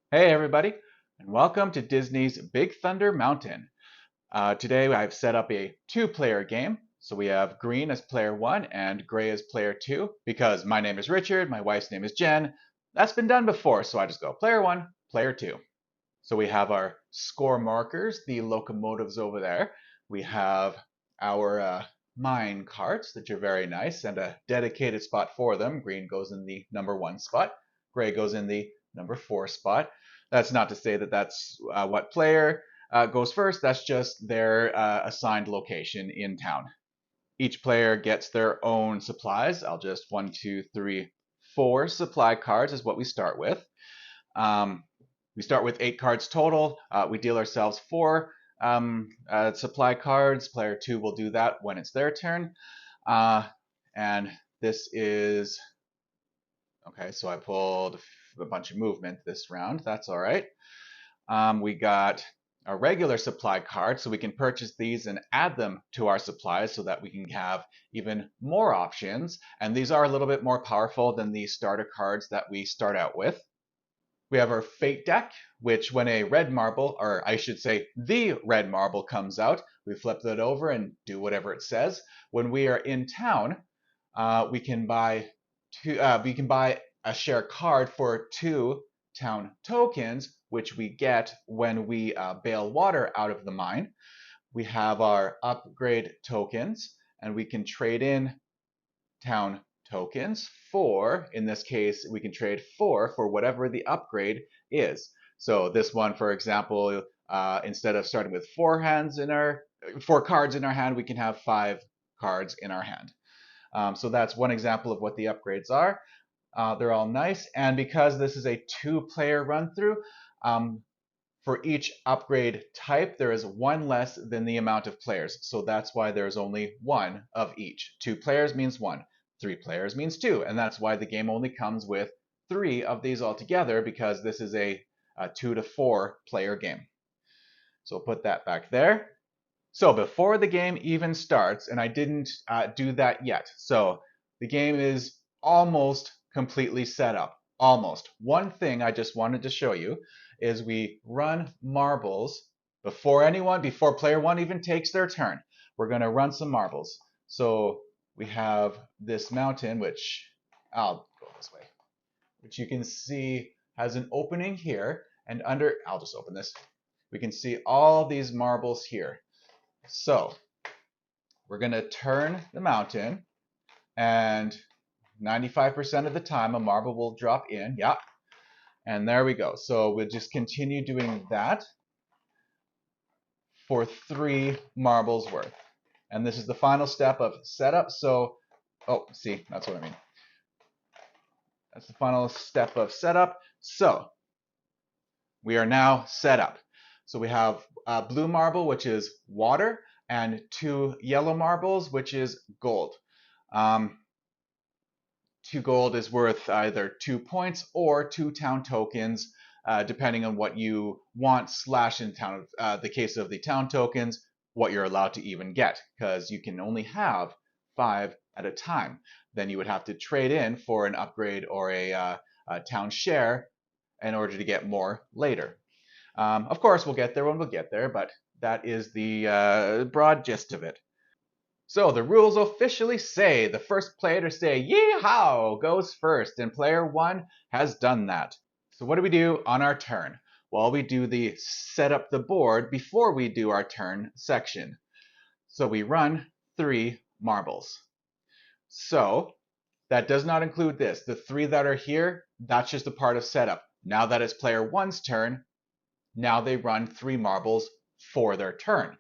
Hey everybody, and welcome to Disney's Big Thunder Mountain. Today I've set up a two-player game. So we have green as player one and gray as player two. Because my name is Richard, my wife's name is Jen. That's been done before, so I just go player one, player two. So we have our score markers, the locomotives over there. We have our mine carts, that are very nice, and a dedicated spot for them. Green goes in the number one spot, gray goes in the number four spot. That's not to say that that's what player goes first, that's just their assigned location in town. Each player gets their own supplies. I'll just one, two, three, four supply cards is what we start with. Um, we start with 8 cards total. We deal ourselves 4 supply cards. Player 2 will do that when it's their turn. And this is, okay, so I pulled a bunch of movement this round. That's all right. We got a regular supply card, so we can purchase these and add them to our supplies so that we can have even more options. And these are a little bit more powerful than the starter cards that we start out with. We have our Fate deck, which when a red marble, or I should say the red marble comes out, we flip that over and do whatever it says. When we are in town, we can buy a share card for 2 town tokens, which we get when we bail water out of the mine. We have our upgrade tokens, and we can trade in town tokens for, in this case, we can trade 4 for whatever the upgrade is. So this one, for example, instead of starting with 4 cards in our hand, we can have 5 cards in our hand. So that's one example of what the upgrades are. They're all nice, and because this is a 2-player run through, for each upgrade type, there is 1 less than the amount of players. So that's why there's only 1 of each. 2 players means 1. 3 players means 2. And that's why the game only comes with 3 of these altogether, because this is a 2 to 4 player game. So we'll put that back there. So before the game even starts, and I didn't do that yet. So the game is almost completely set up. Almost. One thing I just wanted to show you is we run marbles before player one even takes their turn. We're going to run some marbles. So we have this mountain, which I'll go this way, which you can see has an opening here, and under, I'll just open this. We can see all these marbles here. So we're going to turn the mountain, and 95% of the time a marble will drop in. Yeah. And there we go. So we'll just continue doing that for 3 marbles worth. And this is the final step of setup. So, oh, see, that's what I mean. That's the final step of setup. So we are now set up. So we have a blue marble, which is water, and 2 yellow marbles, which is gold. 2 gold is worth either 2 points or 2 town tokens, depending on what you want, slash in town, the case of the town tokens, what you're allowed to even get, because you can only have 5 at a time. Then you would have to trade in for an upgrade or a town share in order to get more later. Of course, we'll get there when we'll get there, but that is the broad gist of it. So the rules officially say the first player to say yeehaw goes first, and player one has done that. So what do we do on our turn? Well, we do the set up the board before we do our turn section. So we run 3 marbles. So that does not include this. The 3 that are here, that's just a part of setup. Now that it's player one's turn, now they run 3 marbles for their turn.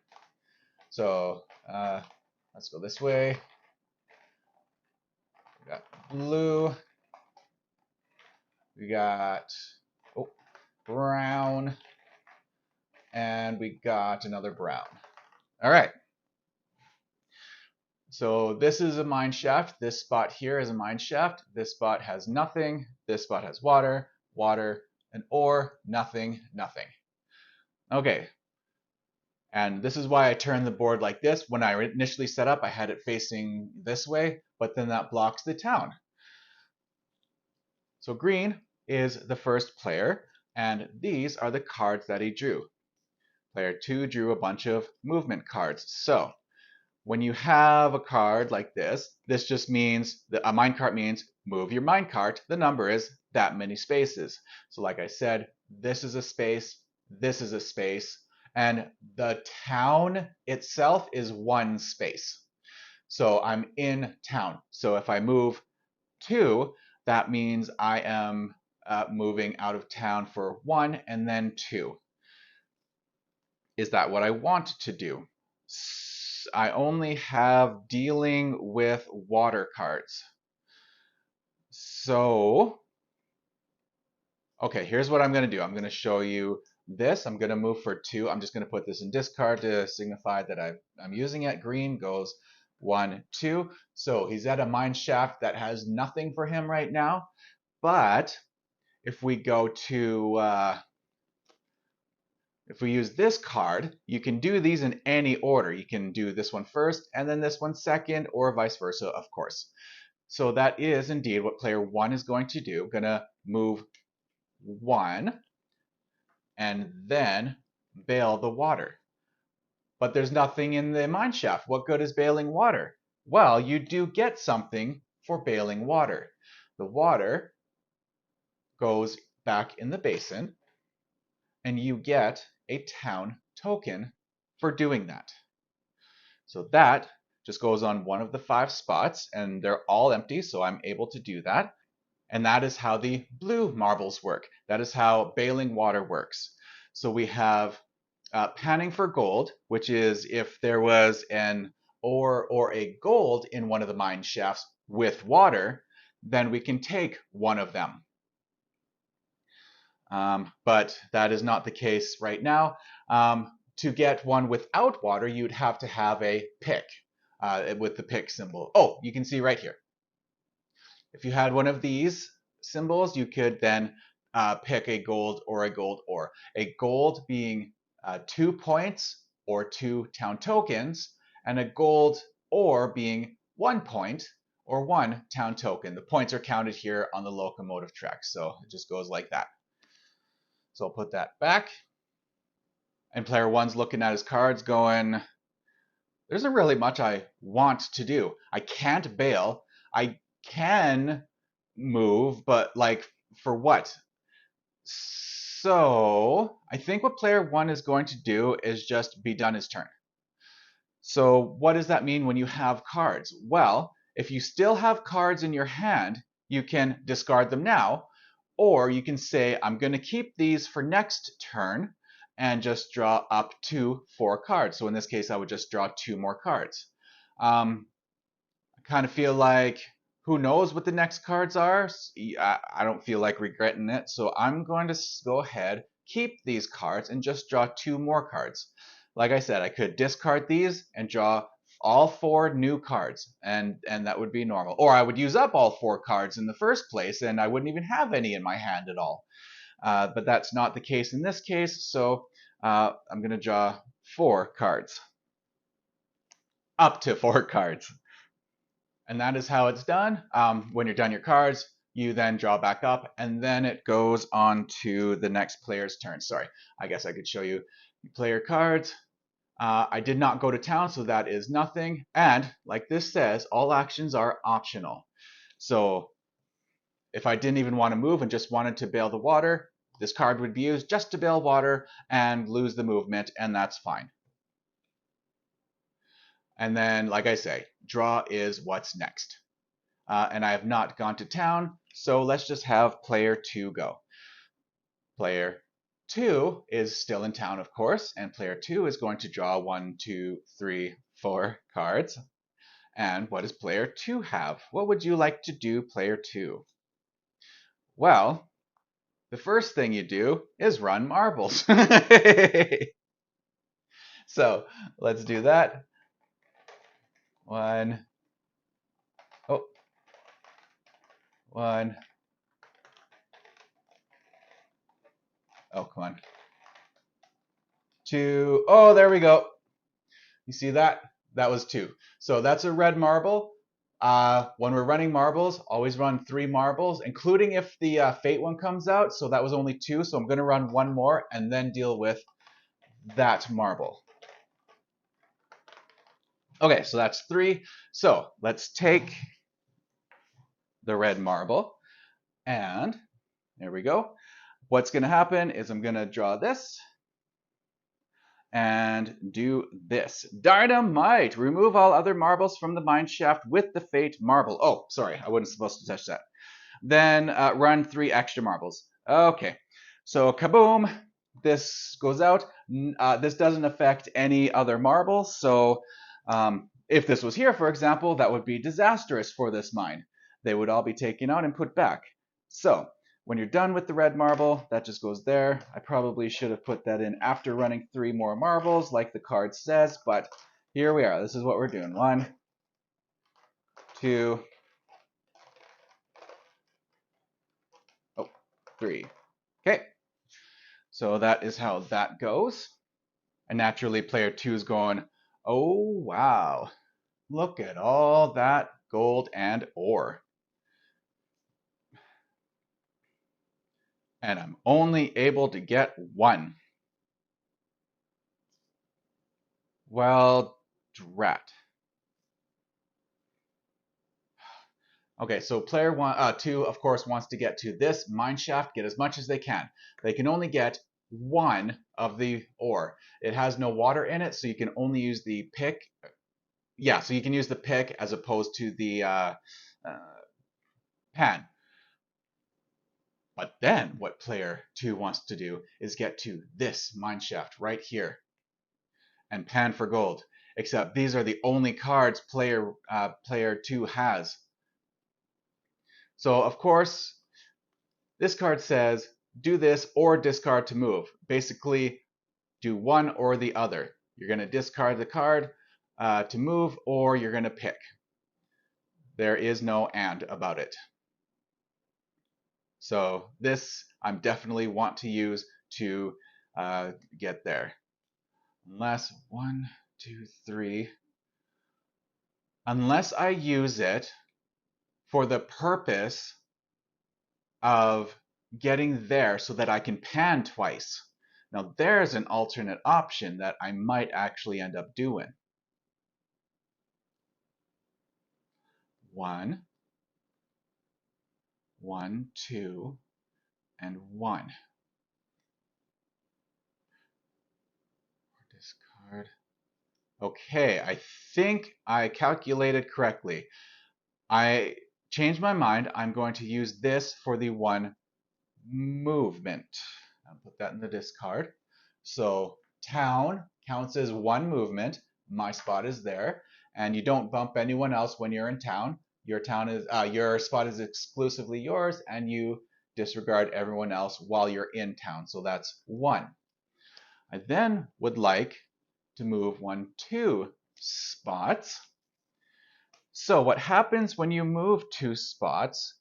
So let's go this way. We got blue. We got brown. And we got another brown. All right. So this is a mine shaft. This spot here is a mine shaft. This spot has nothing. This spot has water, water, and ore, nothing, nothing. Okay. And this is why I turned the board like this. When I initially set up, I had it facing this way, but then that blocks the town. So green is the first player, And these are the cards that he drew. Player 2 drew a bunch of movement cards. So when you have a card like this just means that a minecart means move your minecart. The number is that many spaces. So like I said, this is a space, this is a space, and the town itself is one space. So I'm in town. So if I move 2, that means I am moving out of town for 1 and then 2. Is that what I want to do? I only have dealing with water cards. So, okay, here's what I'm going to do. I'm going to show you this. I'm going to move for 2. I'm just going to put this in discard to signify that I'm using it. Green goes 1, 2. So he's at a mine shaft that has nothing for him right now. But if we go to if we use this card, you can do these in any order. You can do this one first and then this one second, or vice versa, of course. So that is indeed what player 1 is going to do. Gonna move 1 and then bail the water. But there's nothing in the mine shaft. What good is bailing water? Well, you do get something for bailing water. The water goes back in the basin, and you get a town token for doing that. So that just goes on one of the 5 spots, and they're all empty, so I'm able to do that. And that is how the blue marbles work. That is how bailing water works. So we have panning for gold, which is if there was an ore or a gold in one of the mine shafts with water, then we can take one of them. But that is not the case right now. To get one without water, you'd have to have a pick with the pick symbol. Oh, you can see right here. If you had one of these symbols, you could then pick a gold or a gold ore. A gold being 2 points or 2 town tokens, and a gold ore being 1 point or 1 town token. The points are counted here on the locomotive track, so it just goes like that. So I'll put that back. And player 1's looking at his cards going, there isn't really much I want to do. I can't bail. I can move, but like for what? So I think what player 1 is going to do is just be done his turn. So what does that mean when you have cards? Well, if you still have cards in your hand, you can discard them now, or you can say, I'm going to keep these for next turn and just draw up to 4 cards. So in this case, I would just draw 2 more cards. I kind of feel like, who knows what the next cards are? I don't feel like regretting it. So I'm going to go ahead, keep these cards, and just draw 2 more cards. Like I said, I could discard these and draw all 4 new cards, and that would be normal. Or I would use up all 4 cards in the first place, and I wouldn't even have any in my hand at all. But that's not the case in this case, so I'm going to draw 4 cards. Up to 4 cards. And that is how it's done. When you're done your cards, you then draw back up, and then it goes on to the next player's turn. Sorry, I guess I could show you player cards. I did not go to town, so that is nothing. And like this says, all actions are optional. So if I didn't even want to move and just wanted to bail the water, this card would be used just to bail water and lose the movement, and that's fine. And then, like I say, draw is what's next. And I have not gone to town, so let's just have player 2 go. Player 2 is still in town, of course, and player 2 is going to draw 1, 2, 3, 4 cards. And what does player 2 have? What would you like to do, player 2? Well, the first thing you do is run marbles. So let's do that. 1. Oh. 1. Oh, come on. 2. Oh, there we go. You see that? That was 2. So that's a red marble. When we're running marbles, always run 3 marbles, including if the fate one comes out. So that was only 2, so I'm going to run 1 more and then deal with that marble. Okay, so that's 3. So let's take the red marble, and there we go. What's going to happen is I'm going to draw this and do this. Dynamite! Remove all other marbles from the mine shaft with the fate marble. Oh, sorry, I wasn't supposed to touch that. Then run 3 extra marbles. Okay, so kaboom, this goes out. This doesn't affect any other marbles, so if this was here, for example, that would be disastrous for this mine. They would all be taken out and put back. So when you're done with the red marble, that just goes there. I probably should have put that in after running 3 more marbles like the card says, but here we are. This is what we're doing. 1, 2, 3. Okay, so that is how that goes. And naturally, player 2 is going, oh wow, look at all that gold and ore. And I'm only able to get 1. Well, drat. Okay, so player 2, of course, wants to get to this mine shaft, get as much as they can. They can only get 1 of the ore. It has no water in it, so you can only use the pick. Yeah, so you can use the pick as opposed to the pan. But then what player 2 wants to do is get to this mine shaft right here and pan for gold. Except these are the only cards player 2 has. So of course, this card says do this or discard to move. Basically, do one or the other. You're going to discard the card to move, or you're going to pick. There is no and about it. So this I definitely want to use to get there. Unless 1, 2, 3. Unless I use it for the purpose of getting there so that I can pan twice. Now there's an alternate option that I might actually end up doing. 1, 1, 2, and 1. Discard. Okay, I think I calculated correctly. I changed my mind. I'm going to use this for the 1 movement. I'll put that in the discard. So town counts as 1 movement. My spot is there, and you don't bump anyone else when you're in town. Your spot is exclusively yours, and you disregard everyone else while you're in town. So that's 1. I then would like to move 1, 2 spots. So what happens when you move 2 spots?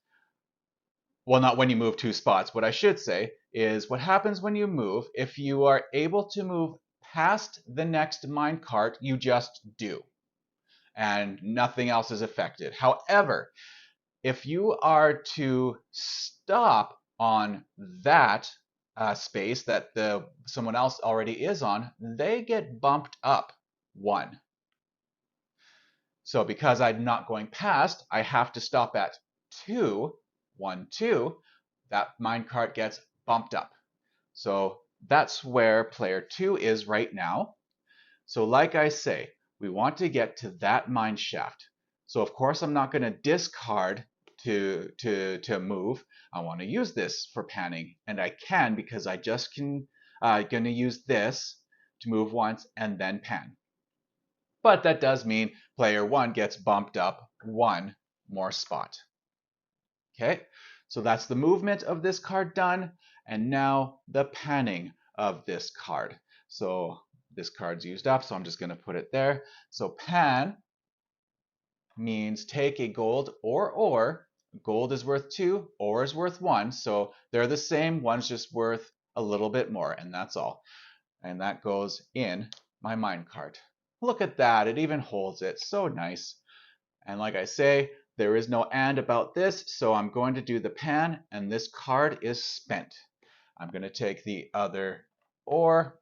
Well, not when you move 2 spots. What I should say is what happens when you move, if you are able to move past the next minecart, you just do. And nothing else is affected. However, if you are to stop on that space that someone else already is on, they get bumped up 1. So because I'm not going past, I have to stop at 2, 1, 2. That minecart gets bumped up. So that's where player 2 is right now. So like I say, we want to get to that mine shaft. So of course I'm not going to discard to move. I want to use this for panning, and I can because I just can going to use this to move once and then pan. But that does mean player 1 gets bumped up 1 more spot. Okay, so that's the movement of this card done, and now the panning of this card. So this card's used up, so I'm just going to put it there. So pan means take a gold or ore. Gold is worth 2, ore is worth 1, so they're the same. One's just worth a little bit more, and that's all. And that goes in my minecart. Look at that, it even holds it. So nice. And like I say, there is no and about this, so I'm going to do the pan, and this card is spent. I'm going to take the other ore,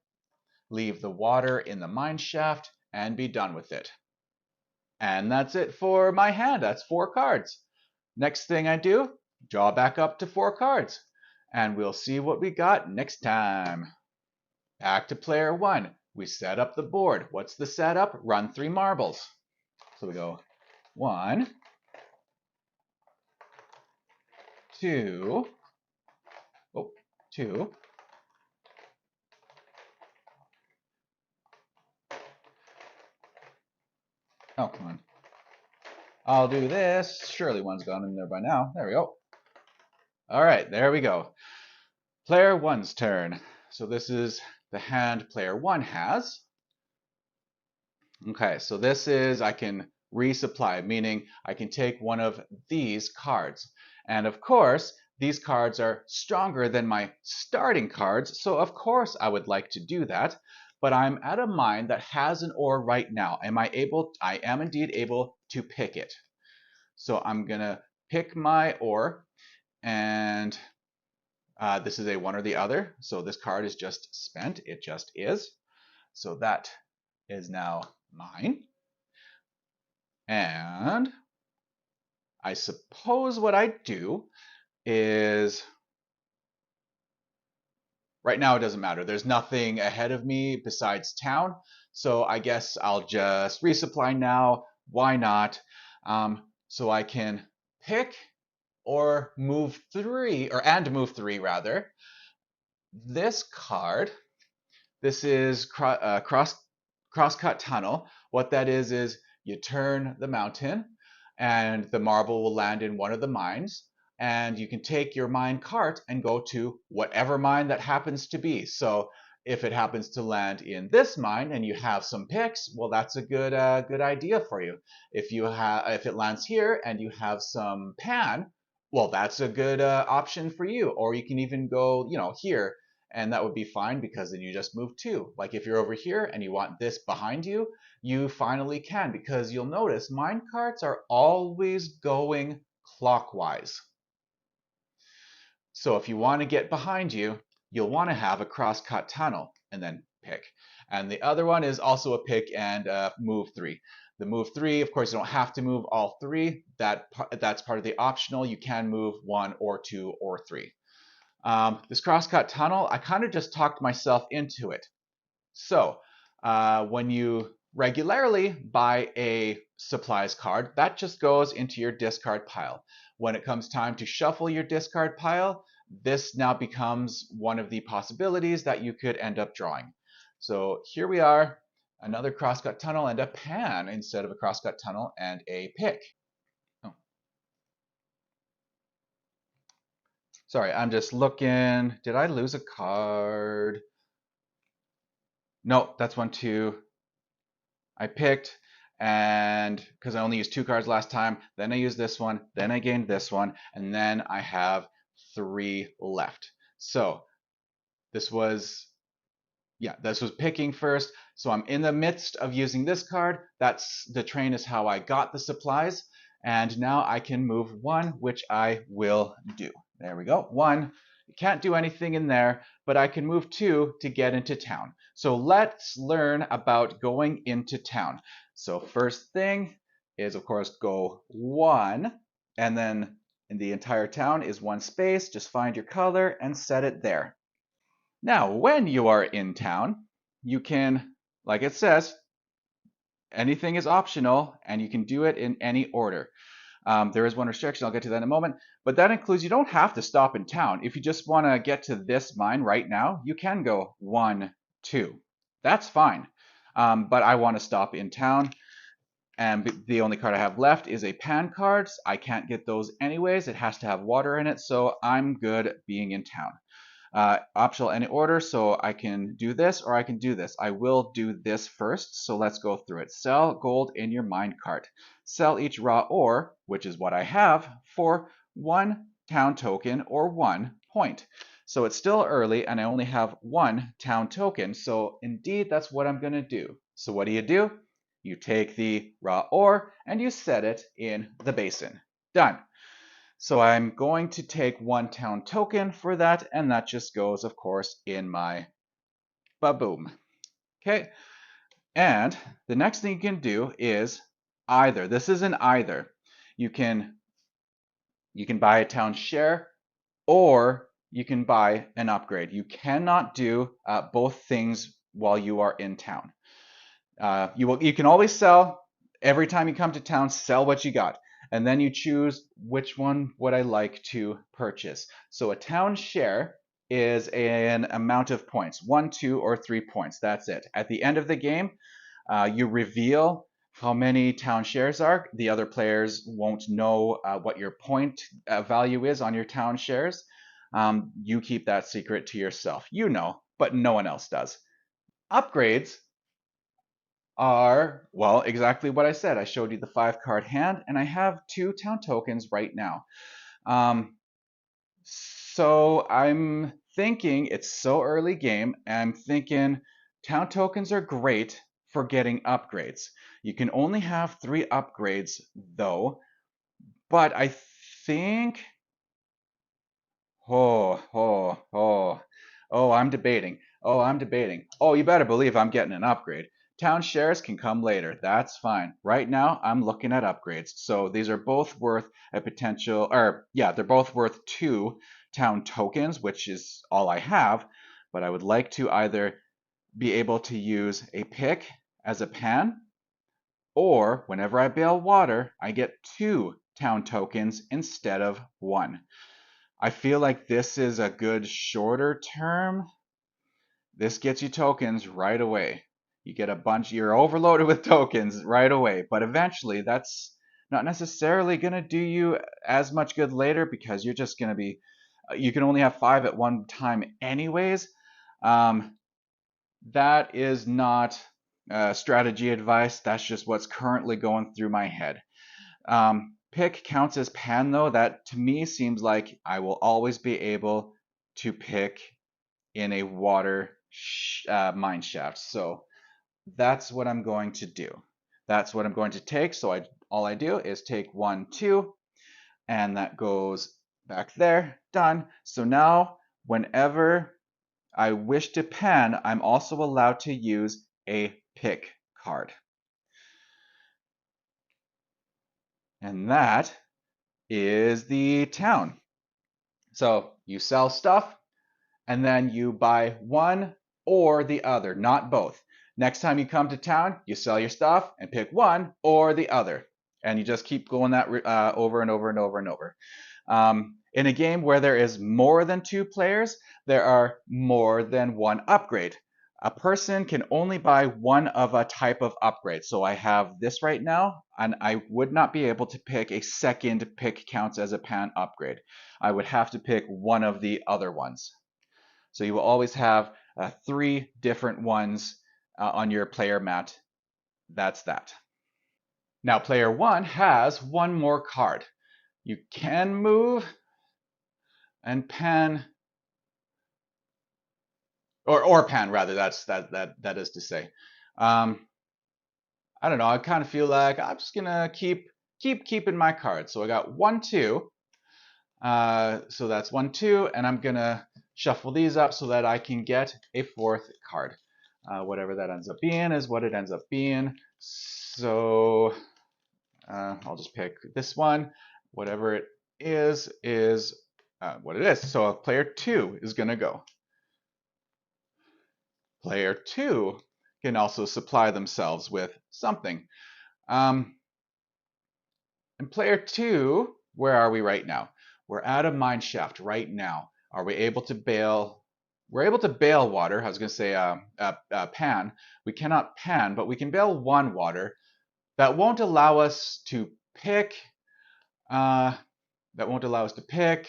leave the water in the mine shaft, and be done with it. And that's it for my hand. That's 4 cards. Next thing I do, draw back up to 4 cards. And we'll see what we got next time. Back to player 1. We set up the board. What's the setup? Run 3 marbles. So we go 1, 2, oh, 2, oh, come on. I'll do this. Surely one's gone in there by now. There we go. All right, there we go. Player 1's turn. So this is the hand player 1 has. Okay, so this is, I can resupply, meaning I can take one of these cards. And of course, these cards are stronger than my starting cards, so of course I would like to do that. But I'm at a mine that has an ore right now. I am indeed able to pick it. So I'm gonna pick my ore, and this is a one or the other. So this card is just spent, it just is. So that is now mine. And I suppose what I do is, right now it doesn't matter. There's nothing ahead of me besides town. So I guess I'll just resupply now. Why not? So I can pick or move 3, and move 3 rather. This card, this is crosscut tunnel. What that is you turn the mountain and the marble will land in one of the mines, and you can take your mine cart and go to whatever mine that happens to be. So if it happens to land in this mine and you have some picks, well, that's a good idea for you. If it lands here and you have some pan, well, that's a good option for you. Or you can even go, here, and that would be fine because then you just move 2. Like if you're over here and you want this behind you, you finally can, because you'll notice mine carts are always going clockwise. So if you want to get behind you, you'll want to have a cross-cut tunnel and then pick. And the other one is also a pick and move 3. The move 3, of course, you don't have to move all 3. That's part of the optional. You can move 1 or 2 or 3. This crosscut tunnel, I kind of just talked myself into it. So when you regularly buy a supplies card, that just goes into your discard pile. When it comes time to shuffle your discard pile, this now becomes one of the possibilities that you could end up drawing. So here we are, another crosscut tunnel and a pan instead of a crosscut tunnel and a pick. Oh. Sorry, I'm just looking. Did I lose a card? No, that's one too. I picked, and because I only used 2 cards last time, then I used this one, then I gained this one, and then I have 3 left. So this was picking first. So I'm in the midst of using this card. That's the train is how I got the supplies. And now I can move 1, which I will do. There we go. 1. You can't do anything in there, but I can move 2 to get into town. So let's learn about going into town. So first thing is, of course, go 1, and then in the entire town is 1 space. Just find your color and set it there. Now, when you are in town, you can, like it says, anything is optional, and you can do it in any order. There is one restriction, I'll get to that in a moment, but that includes you don't have to stop in town. If you just want to get to this mine right now, you can go 1, 2. That's fine, but I want to stop in town, and the only card I have left is a pan card. I can't get those anyways. It has to have water in it, so I'm good being in town. Optional any order, so I can do this or I can do this. I will do this first, so let's go through it. Sell gold in your mine cart. Sell each raw ore, which is what I have, for 1 town token or 1 point. So it's still early and I only have 1 town token, so indeed that's what I'm going to do. So what do? you take the raw ore and you set it in the basin. Done. So I'm going to take 1 town token for that, and that just goes, of course, in my baboom. Okay, and the next thing you can do is either. This is an either. You can buy a town share, or you can buy an upgrade. You cannot do both things while you are in town. You can always sell every time you come to town. Sell what you got, and then you choose which one would I like to purchase. So a town share is an amount of points, 1, 2, or 3 points. That's it. At the end of the game, you reveal how many town shares are. The other players won't know what your point value is on your town shares. You keep that secret to yourself. You know, but no one else does. Upgrades are, well, exactly what I said. I showed you the 5-card hand, and I have 2 town tokens right now. So I'm thinking, it's so early game, I'm thinking town tokens are great for getting upgrades. You can only have 3 upgrades though, but I think, I'm debating. I'm debating. Oh, you better believe I'm getting an upgrade. Town shares can come later. That's fine. Right now, I'm looking at upgrades. So these are both worth a potential, or yeah, they're both worth 2 town tokens, which is all I have. But I would like to either be able to use a pick as a pan, or whenever I bail water, I get 2 town tokens instead of 1. I feel like this is a good shorter term. This gets you tokens right away. You get a bunch, you're overloaded with tokens right away. But eventually, that's not necessarily going to do you as much good later, because you're just going to be, you can only have 5 at one time anyways. That is not strategy advice. That's just what's currently going through my head. Pick counts as pan though. That to me seems like I will always be able to pick in a water mine shaft. So that's what I'm going to do. That's what I'm going to take. So all I do is take 1, 2, and that goes back there. Done. So now whenever I wish to pan, I'm also allowed to use a pick card. And that is the town. So you sell stuff, and then you buy one or the other, not both. Next time you come to town, you sell your stuff and pick one or the other. And you just keep going that over and over and over and over. In a game where there is more than 2 players, there are more than 1 upgrade. A person can only buy one of a type of upgrade. So I have this right now, and I would not be able to pick a second pick counts as a pan upgrade. I would have to pick one of the other ones. So you will always have 3 different ones on your player mat. That's that. Now player 1 has 1 more card. You can move and pan, or pan rather. That is to say. I don't know. I kind of feel like I'm just gonna keeping my cards. So I got 1, 2. So that's 1, 2, and I'm gonna shuffle these up so that I can get a 4th card. Whatever that ends up being is what it ends up being. So I'll just pick this one. Whatever it is what it is. So player 2 is gonna go. Player 2 can also supply themselves with something. And player 2, where are we right now? We're at a mine shaft right now. Are we able to bail? We're able to bail water. I was going to say pan. We cannot pan, but we can bail 1 water. That won't allow us to pick. That won't allow us to pick,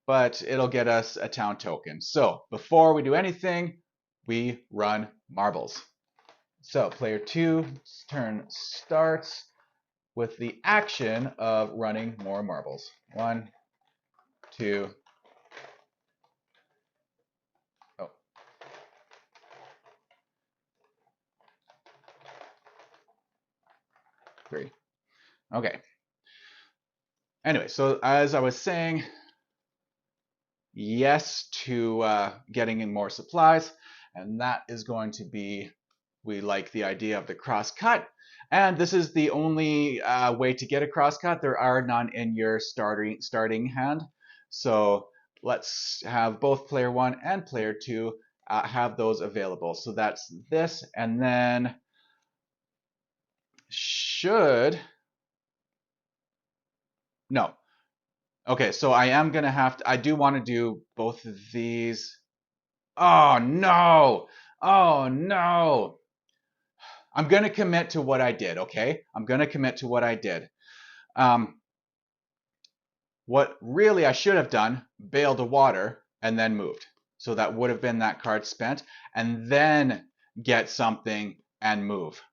but it'll get us a town token. So before we do anything, we run marbles. So player 2's turn starts with the action of running more marbles. 1, 2. Oh. 3. Okay. Anyway, so as I was saying, yes to getting in more supplies, and that is going to be, we like the idea of the cross cut, and this is the only way to get a cross cut. There are none in your starting hand, so let's have both player 1 and player 2 have those available. So that's this, and then should, no. Okay, so I am gonna have to, I do want to do both of these. Oh no! Oh no! I'm gonna commit to what I did, okay? I'm gonna commit to what I did. Um, what really I should have done, bailed a water and then moved. So that would have been that card spent, and then get something and move.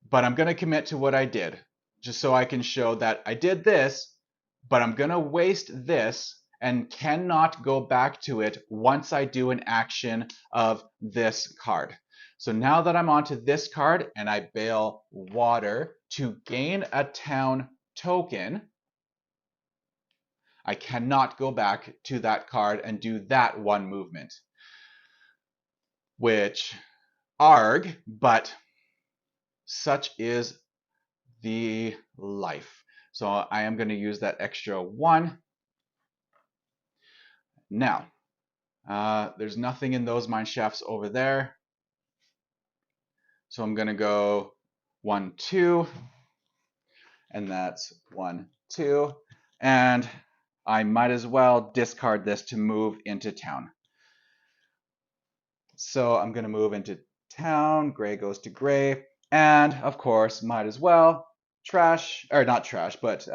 But I'm gonna commit to what I did, just so I can show that I did this, but I'm gonna waste this and cannot go back to it once I do an action of this card. So now that I'm onto this card and I bail water to gain a town token, I cannot go back to that card and do that one movement. Which, arg, but such is the life. So I am going to use that extra 1. Now, there's nothing in those mine shafts over there. So I'm going to go 1, 2, and that's 1, 2. And I might as well discard this to move into town. So I'm going to move into town. Gray goes to gray. And of course, might as well trash, or not trash, but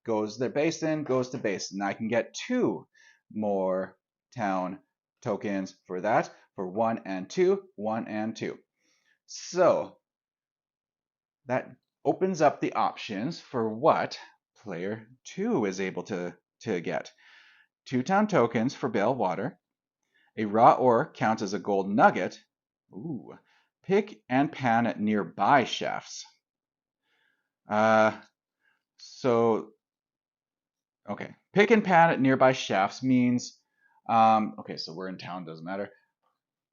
goes to basin, goes to basin. I can get 2 more town tokens for that, for 1 and 2, 1 and 2. So that opens up the options for what player 2 is able to get. 2 town tokens for bail water. A raw ore counts as a gold nugget. Ooh. Pick and pan at nearby shafts. So, okay. Pick and pan at nearby shafts means, okay, so we're in town, doesn't matter.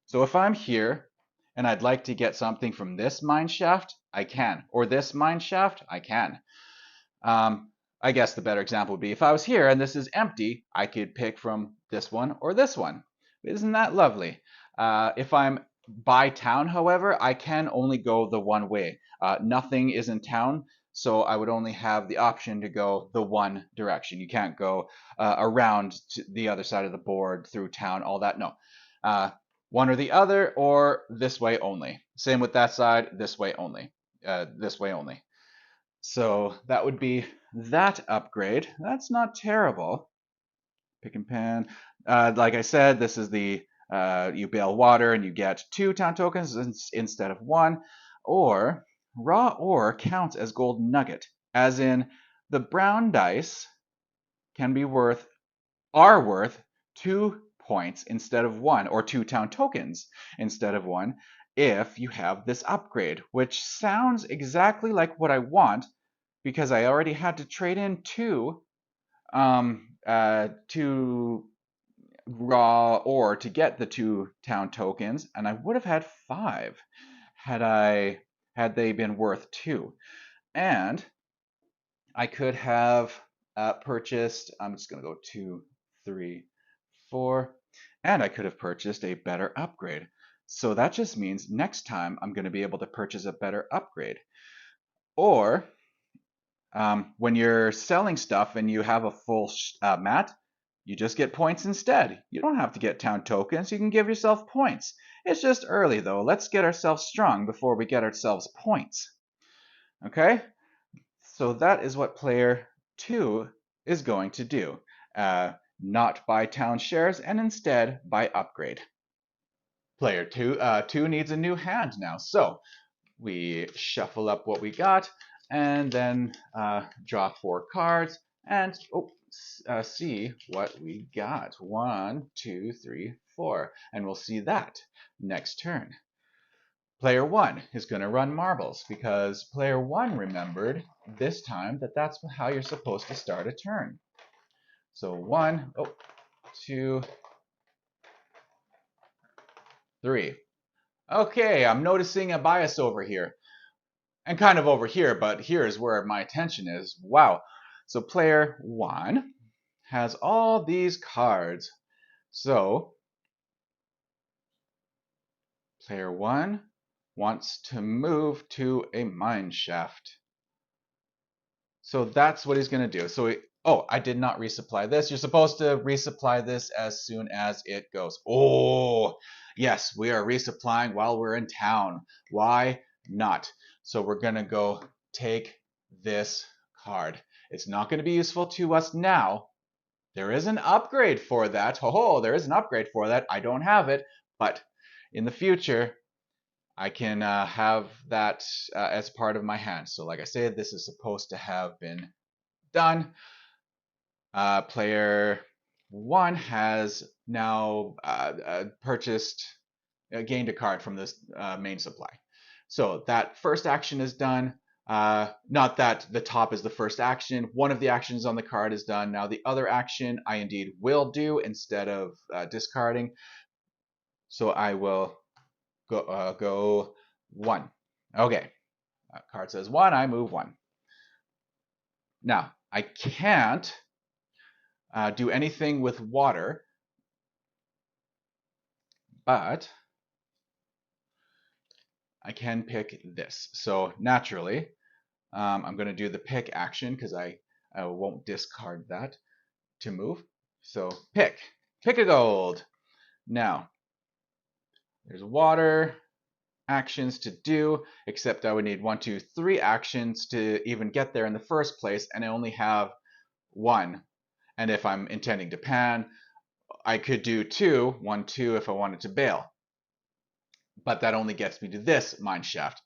So if I'm here and I'd like to get something from this mine shaft, I can. Or this mine shaft, I can. I guess the better example would be if I was here and this is empty, I could pick from this one or this one. Isn't that lovely? If I'm by town, however, I can only go the one way. Nothing is in town, so I would only have the option to go the one direction. You can't go around to the other side of the board, through town, all that. No. One or the other, or this way only. Same with that side, this way only. This way only. So that would be that upgrade. That's not terrible. Pick and pan. Like I said, this is the you bail water and you get 2 town tokens instead of 1. Or raw ore counts as gold nugget, as in the brown dice are worth 2 points instead of 1, or 2 town tokens instead of 1, if you have this upgrade, which sounds exactly like what I want, because I already had to trade in 2 raw ore to get the 2 town tokens, and I would have had 5 had they been worth 2. And I could have purchased, I'm just going to go 2, 3, 4, and I could have purchased a better upgrade. So that just means next time I'm going to be able to purchase a better upgrade. Or when you're selling stuff and you have a full mat, you just get points instead. You don't have to get town tokens. You can give yourself points. It's just early though. Let's get ourselves strong before we get ourselves points. Okay? So that is what player 2 is going to do. Not buy town shares and instead buy upgrade. Player 2 needs a new hand now. So we shuffle up what we got and then draw 4 cards and see what we got. 1, 2, 3, 4. And we'll see that next turn. Player 1 is going to run marbles because player 1 remembered this time that that's how you're supposed to start a turn. So 1, 2, 3. Okay, I'm noticing a bias over here. And kind of over here, but here's where my attention is. Wow. So player 1 has all these cards. So player 1 wants to move to a mine shaft. So that's what he's going to do. Oh, I did not resupply this. You're supposed to resupply this as soon as it goes. Oh, yes, we are resupplying while we're in town. Why not? So we're going to go take this card. It's not going to be useful to us now. There is an upgrade for that. Oh, there is an upgrade for that. I don't have it, but in the future, I can have that as part of my hand. So like I said, this is supposed to have been done. Player 1 has now gained a card from this main supply. So that first action is done. Not that the top is the first action. One of the actions on the card is done. Now the other action I indeed will do instead of discarding. So I will go 1. Okay. Card says 1. I move 1. Now I can't do anything with water, but I can pick this. So naturally, I'm going to do the pick action because I won't discard that to move. So pick a gold. Now, there's water actions to do, except I would need 1, 2, 3 actions to even get there in the first place, and I only have 1. And if I'm intending to pan, I could do 2, 1, 2 if I wanted to bail. But that only gets me to this mine shaft.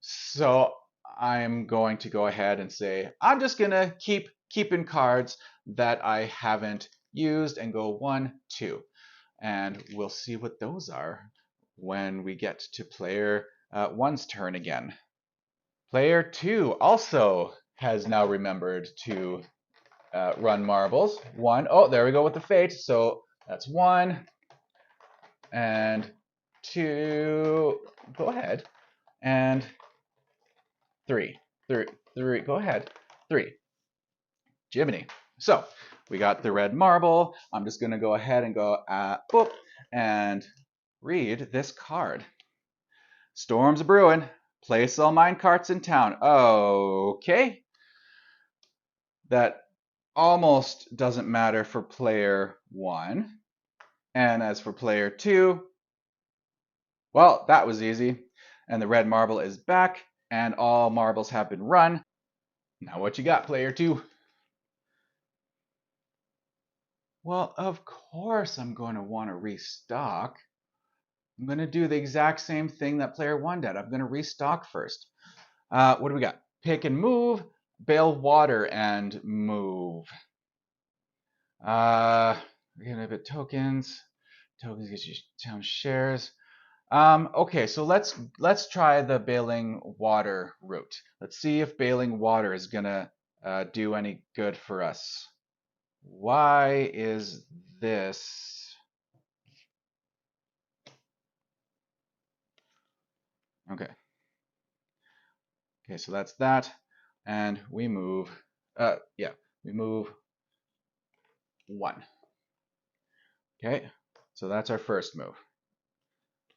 So I'm going to go ahead and say, I'm just going to keep in cards that I haven't used and go 1, 2. And we'll see what those are when we get to player 1's turn again. Player 2 also has now remembered to run marbles. 1, oh, there we go with the fate. So that's 1 and 2, go ahead, and 3. Go ahead. 3. Jiminy. So we got the red marble. I'm just going to go ahead and go boop, and read this card. Storms brewing. Place all mine carts in town. Okay. That almost doesn't matter for player 1. And as for player 2, well, that was easy. And the red marble is back, and all marbles have been run. Now what you got, player 2? Well, of course I'm going to want to restock. I'm going to do the exact same thing that player 1 did. I'm going to restock first. What do we got? Pick and move, bail water and move. We're going to have tokens. Tokens get you town shares. Okay, so let's try the bailing water route. Let's see if bailing water is going to do any good for us. Why is this? Okay. Okay, so that's that. And we move, we move 1. Okay, so that's our first move.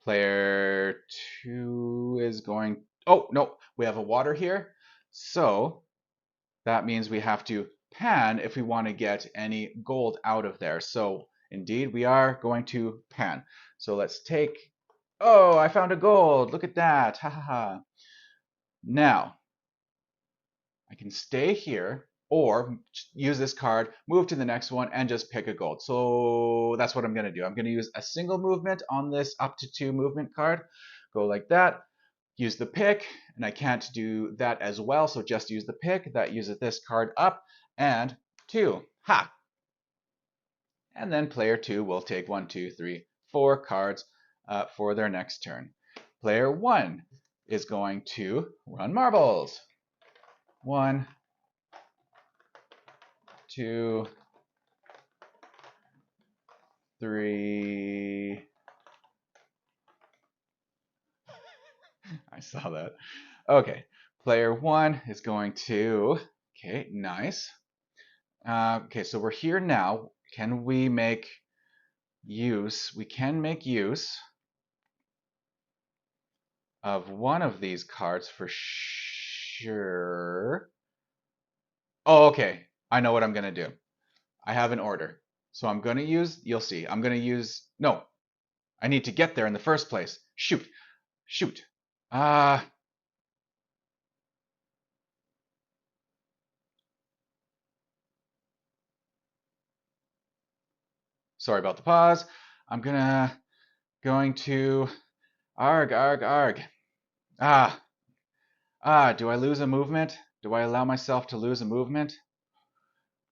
Player 2 is going, oh, no, we have a water here. So that means we have to pan if we want to get any gold out of there. So indeed, we are going to pan. So let's take, oh, I found a gold. Look at that. Ha ha ha. Now, I can stay here or use this card, move to the next one, and just pick a gold. So that's what I'm going to do. I'm going to use a single movement on this up to 2 movement card. Go like that. Use the pick, and I can't do that as well, so just use the pick. That uses this card up, and 2. Ha! And then player 2 will take 1, 2, 3, 4 cards for their next turn. player 1 is going to run marbles. 1, 2, 3. I saw that. Okay, player 1 is going to. Okay, nice. Okay, so we're here now. Can we make use? We can make use of one of these cards for sure. Oh, okay. I know what I'm going to do. I have an order. So I'm going to use, you'll see, I'm going to use, no, I need to get there in the first place. Shoot, shoot. Sorry about the pause. I'm going to, arg, arg, arg. Do I lose a movement? Do I allow myself to lose a movement?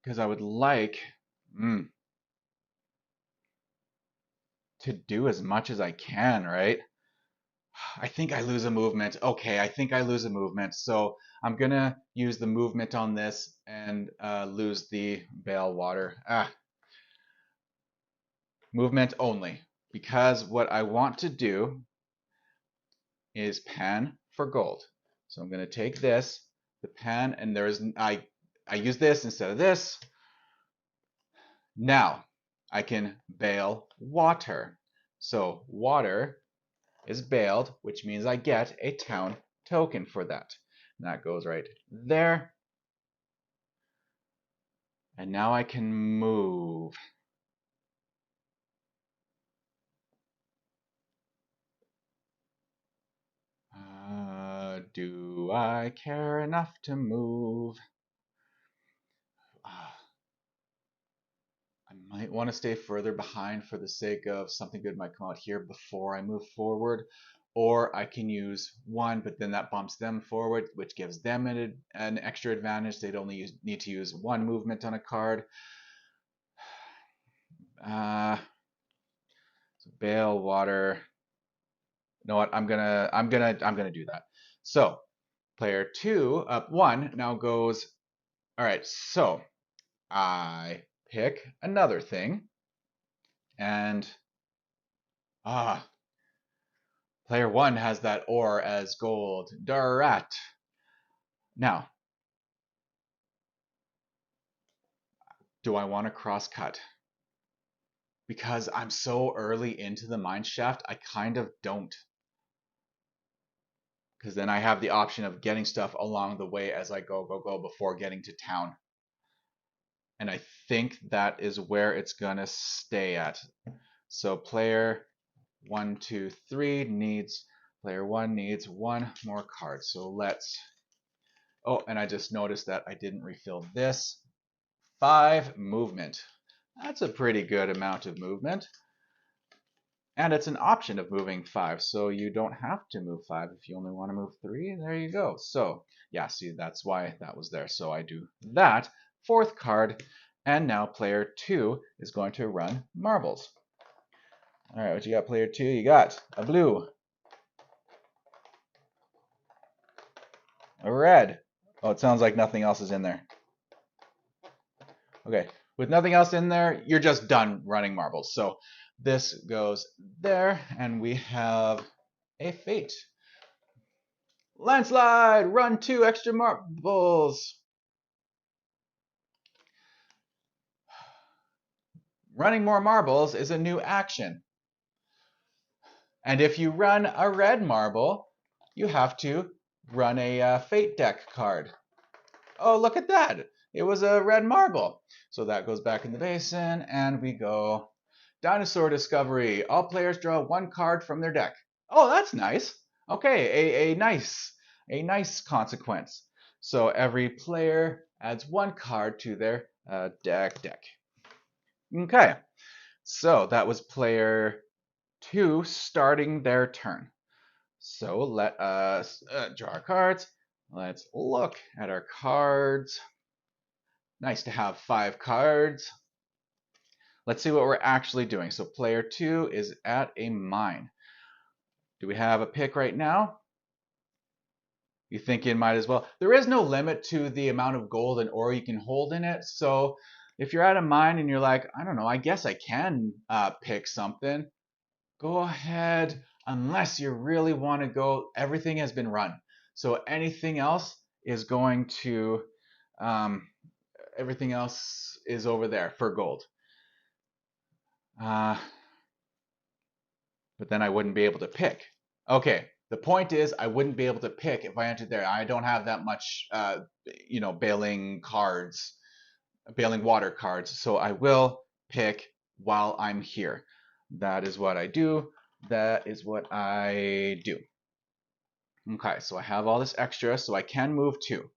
Because I would like to do as much as I can, right? I think I lose a movement. Okay, I think I lose a movement. So I'm gonna use the movement on this and lose the bale water. Movement only. Because what I want to do is pan for gold. So I'm gonna take this, the pan, and I use this instead of this. Now I can bale water. So water is baled, which means I get a town token for that. And that goes right there. And now I can move. Do I care enough to move? I might want to stay further behind for the sake of something good might come out here before I move forward. Or I can use one, but then that bumps them forward, which gives them an extra advantage. They'd only need to use one movement on a card. So bale water. You know what? I'm gonna do that. So player 2 up 1 now goes. All right. So I pick another thing, and player 1 has that ore as gold. Darat. Now, do I want to cross cut? Because I'm so early into the mine shaft, I kind of don't. Because then I have the option of getting stuff along the way as I go before getting to town. And I think that is where it's gonna stay at. So player 1, 2, 3 needs, player 1 needs one more card. So let's, oh, and I just noticed that I didn't refill this. 5 movement. That's a pretty good amount of movement. And it's an option of moving 5, so you don't have to move 5 if you only want to move 3. There you go. So yeah, see, that's why that was there. So I do that. 4th card, and now player 2 is going to run marbles. All right, what you got, player 2? You got a blue, a red. Oh, it sounds like nothing else is in there. Okay, with nothing else in there, you're just done running marbles. So this goes there, and we have a fate. Landslide! Run 2 extra marbles! Running more marbles is a new action. And if you run a red marble, you have to run a fate deck card. Oh, look at that! It was a red marble. So that goes back in the basin, and we go Dinosaur Discovery. All players draw 1 card from their deck. Oh, that's nice. Okay, a nice consequence. So every player adds 1 card to their deck. Okay, so that was player 2 starting their turn. So let us draw our cards. Let's look at our cards. Nice to have 5 cards. Let's see what we're actually doing. So player 2 is at a mine. Do we have a pick right now? You think it might as well. There is no limit to the amount of gold and ore you can hold in it. So if you're out of mine and you're like, I don't know, I guess I can pick something, go ahead. Unless you really want to go, everything has been run. So anything else is going to, um, everything else is over there for gold. Uh, but then I wouldn't be able to pick. Okay, the point is I wouldn't be able to pick if I entered there. I don't have that much, bailing cards, bailing water cards, so I will pick while I'm here. That is what I do. That is what I do. Okay, so I have all this extra, so I can move 2.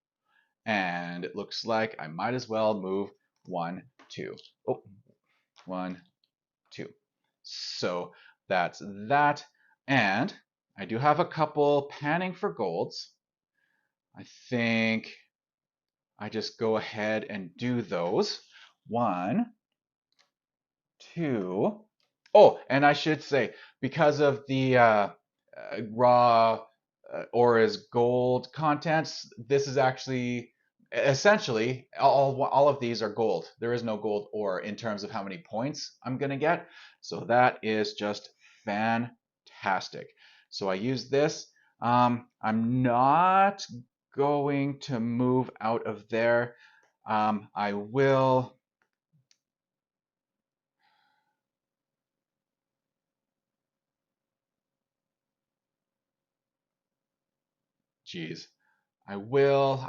And it looks like I might as well move 1, 2. Oh, 1, 2. So that's that. And I do have a couple panning for golds. I think I just go ahead and do those. 1, 2. Oh, and I should say, because of the raw Aura's gold contents, this is actually essentially all of these are gold. There is no gold ore in terms of how many points I'm gonna get. So that is just fantastic. So I use this. I'm not going to move out of there. I will. Geez. I will.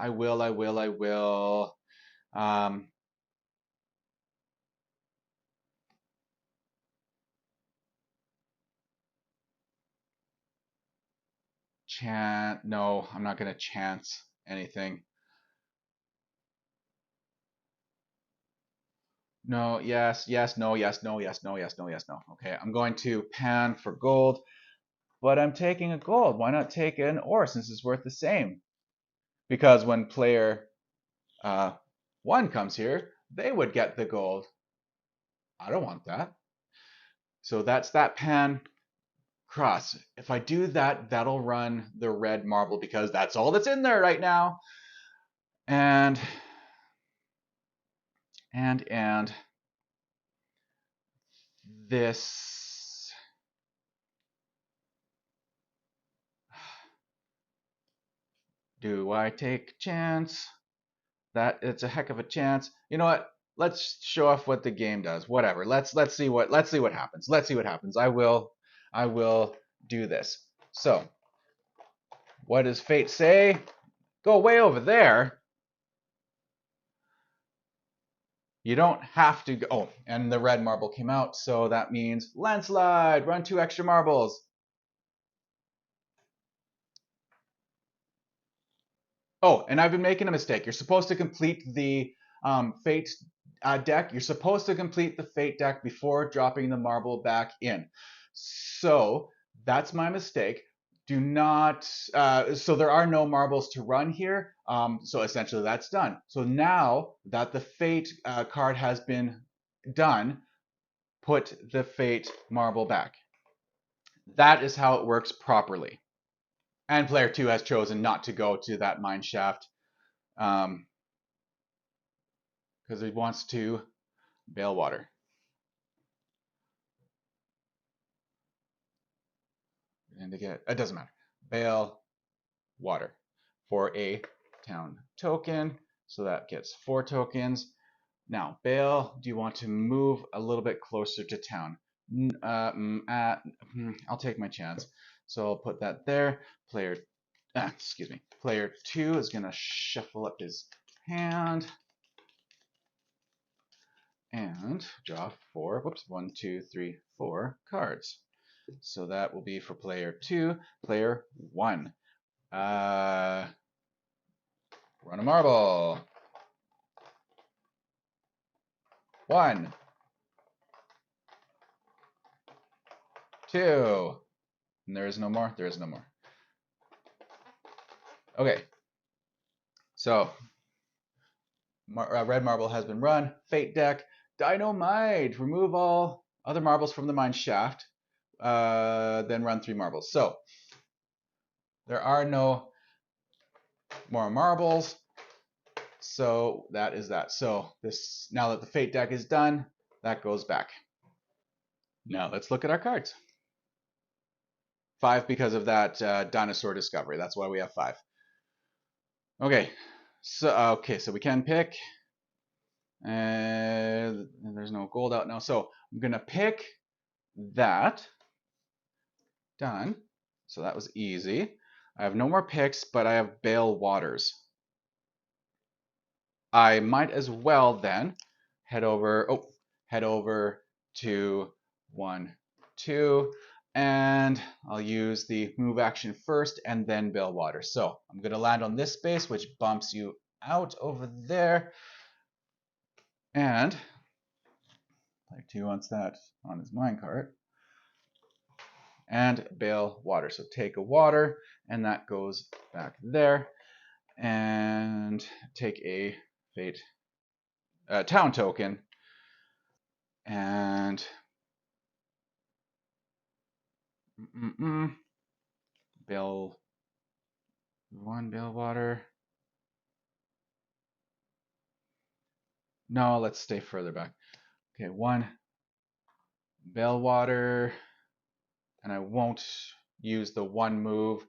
Um, no, I'm not gonna chance anything. No, yes, yes, no, yes, no, yes, no, yes, no, yes, no. Okay, I'm going to pan for gold, but I'm taking a gold. Why not take an ore since it's worth the same? Because when player uh, 1 comes here, they would get the gold. I don't want that. So that's that pan cross. If I do that, that'll run the red marble because that's all that's in there right now. And and this, do I take chance? That it's a heck of a chance. You know what? Let's show off what the game does. Whatever. Let's see what happens. Let's see what happens. I will do this. So, what does fate say? Go way over there. You don't have to go. Oh, and the red marble came out, so that means landslide. Run 2 extra marbles. Oh, and I've been making a mistake. You're supposed to complete the fate deck. You're supposed to complete the fate deck before dropping the marble back in. So that's my mistake. Do not. So there are no marbles to run here. So essentially that's done. So now that the fate card has been done, put the fate marble back. That is how it works properly. And player 2 has chosen not to go to that mine shaft. Because he wants to bail water. And to get, it doesn't matter. Bail water for a town token. So that gets 4 tokens. Now, Bale, do you want to move a little bit closer to town? I'll take my chance. So I'll put that there. Player 2 is going to shuffle up his hand and draw 4, whoops, 1, 2, 3, 4 cards. So that will be for player 2. Player 1. Run a marble. 1, 2. And there is no more. There is no more. Okay. So red marble has been run. Fate deck. Dynamite. Remove all other marbles from the mine shaft. then run 3 marbles. So there are no more marbles. So that is that. So this, now that the fate deck is done, that goes back. Now let's look at our cards. 5 because of that dinosaur discovery. That's why we have 5. Okay, so we can pick. And there's no gold out now, so I'm gonna pick that. Done. So that was easy. I have no more picks, but I have Bale Waters. I might as well then head over to 1, 2, and I'll use the move action first and then Bale Waters. So I'm gonna land on this space, which bumps you out over there. And player 2 wants that on his minecart. And Bale Water. So take a water, and that goes back there. And take a fate town token. And Bale 1 Bale Water. No, let's stay further back. Okay, 1 Bale Water. And I won't use the 1 move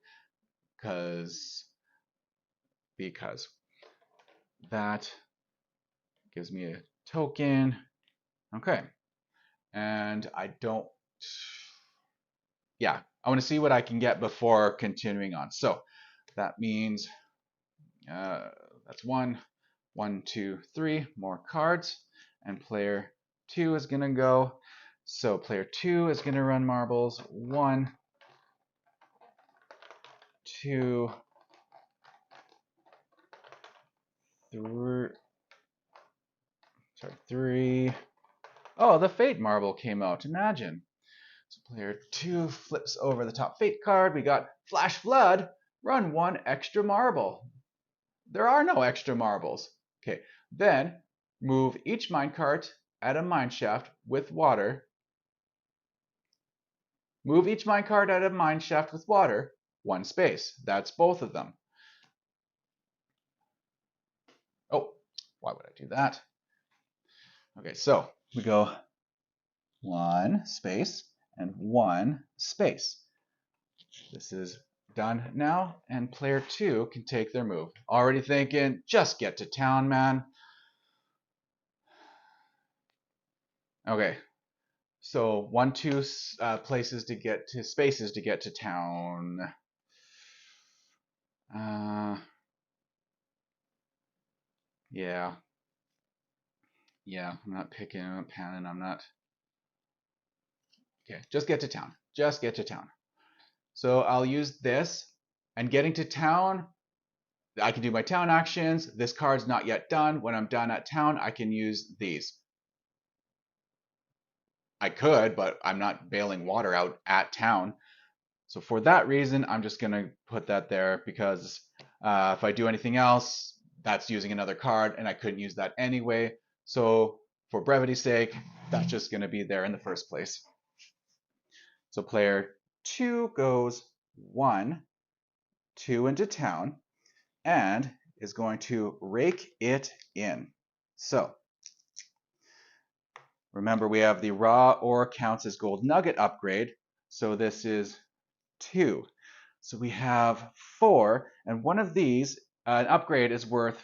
because that gives me a token. Okay. And I don't, yeah, I want to see what I can get before continuing on. So that means that's 1, 1, 2, 3 more cards, and player 2 is gonna go. So player 2 is gonna run marbles. 1, 2, 3. Sorry, 3. Oh, the fate marble came out. Imagine. So player 2 flips over the top fate card. We got Flash Flood. Run 1 extra marble. There are no extra marbles. Okay, then move each minecart at a mineshaft with water. Move each minecart at a mineshaft with water 1 space. That's both of them. Oh, why would I do that? Okay, so we go 1 space and 1 space. This is done now, and player 2 can take their move. Already thinking, just get to town, man. Okay, so 1, 2 places to get to, spaces to get to town. Yeah. I'm not picking, I'm not panning, I'm not. Okay, just get to town. Just get to town. So I'll use this, and getting to town, I can do my town actions. This card's not yet done. When I'm done at town, I can use these. I could, but I'm not bailing water out at town. So for that reason, I'm just gonna put that there because if I do anything else, that's using another card, and I couldn't use that anyway. So for brevity's sake, that's just gonna be there in the first place. So player 2 goes 1, 2 into town, and is going to rake it in. So remember, we have the raw ore counts as gold nugget upgrade. So this is 2. So we have 4, and one of these, an upgrade is worth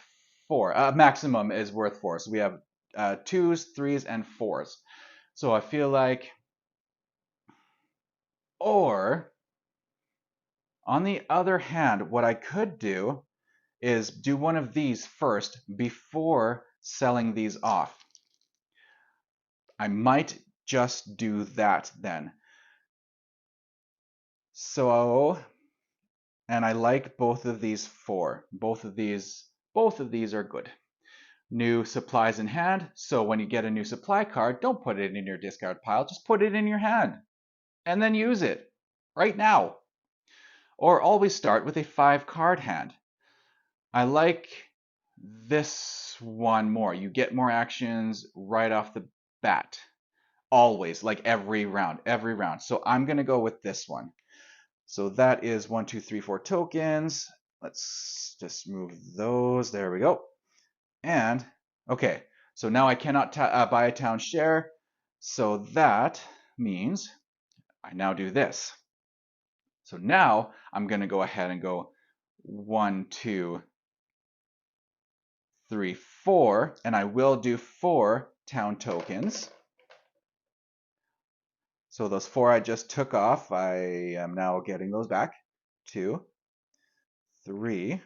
4. Maximum is worth 4. So we have 2s, 3s, and 4s. So I feel like, or on the other hand, what I could do is do one of these first before selling these off. I might just do that then. So, and I like both of these 4. Both of these are good. New supplies in hand. So when you get a new supply card, don't put it in your discard pile. Just put it in your hand and then use it right now. Or always start with a 5 card hand. I like this one more. You get more actions right off the bat. always, like every round, every round. So I'm gonna go with this one. So that is 1, 2, 3, 4 tokens. Let's just move those. There we go. And okay, so now I cannot buy a town share. So that means I now do this. So now I'm going to go ahead and go 1, 2, 3, 4, and I will do 4 town tokens. So those 4 I just took off, I am now getting those back. 2, 3,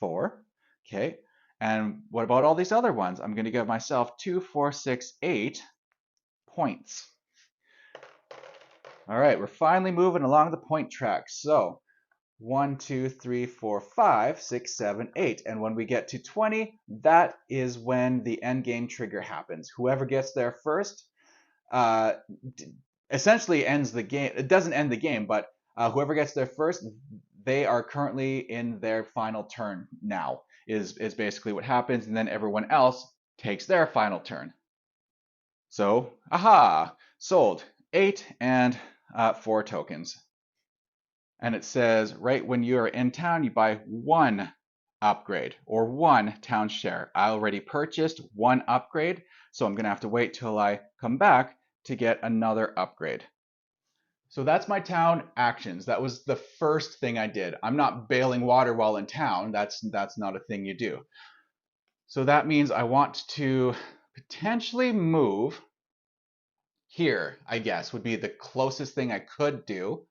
4. Okay. And what about all these other ones? I'm going to give myself 2, 4, 6, 8 points. All right, we're finally moving along the point track. So 1, 2, 3, 4, 5, 6, 7, 8. And when we get to 20, that is when the end game trigger happens. Whoever gets there first uh, essentially ends the game. It doesn't end the game, but whoever gets there first, they are currently in their final turn now, is basically what happens. And then everyone else takes their final turn. So, aha, sold 8 and 4 tokens. And it says right when you're in town, you buy 1 upgrade or 1 town share. I already purchased 1 upgrade, so I'm going to have to wait till I come back to get another upgrade. So that's my town actions. That was the first thing I did. I'm not bailing water while in town. That's not a thing you do. So that means I want to potentially move here, I guess, would be the closest thing I could do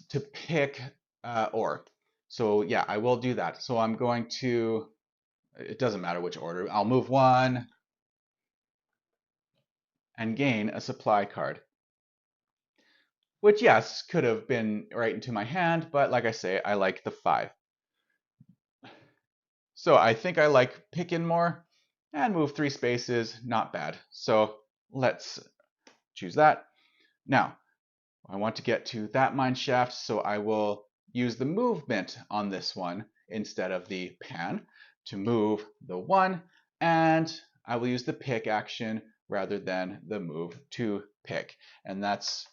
to pick or. So yeah, I will do that. So I'm going to, it doesn't matter which order, I'll move 1 and gain a supply card. Which yes, could have been right into my hand, but like I say, I like the 5. So I think I like picking more and move 3 spaces, not bad. So let's choose that. Now, I want to get to that mine shaft, so I will use the movement on this one instead of the pan to move the 1, and I will use the pick action rather than the move to pick. And that's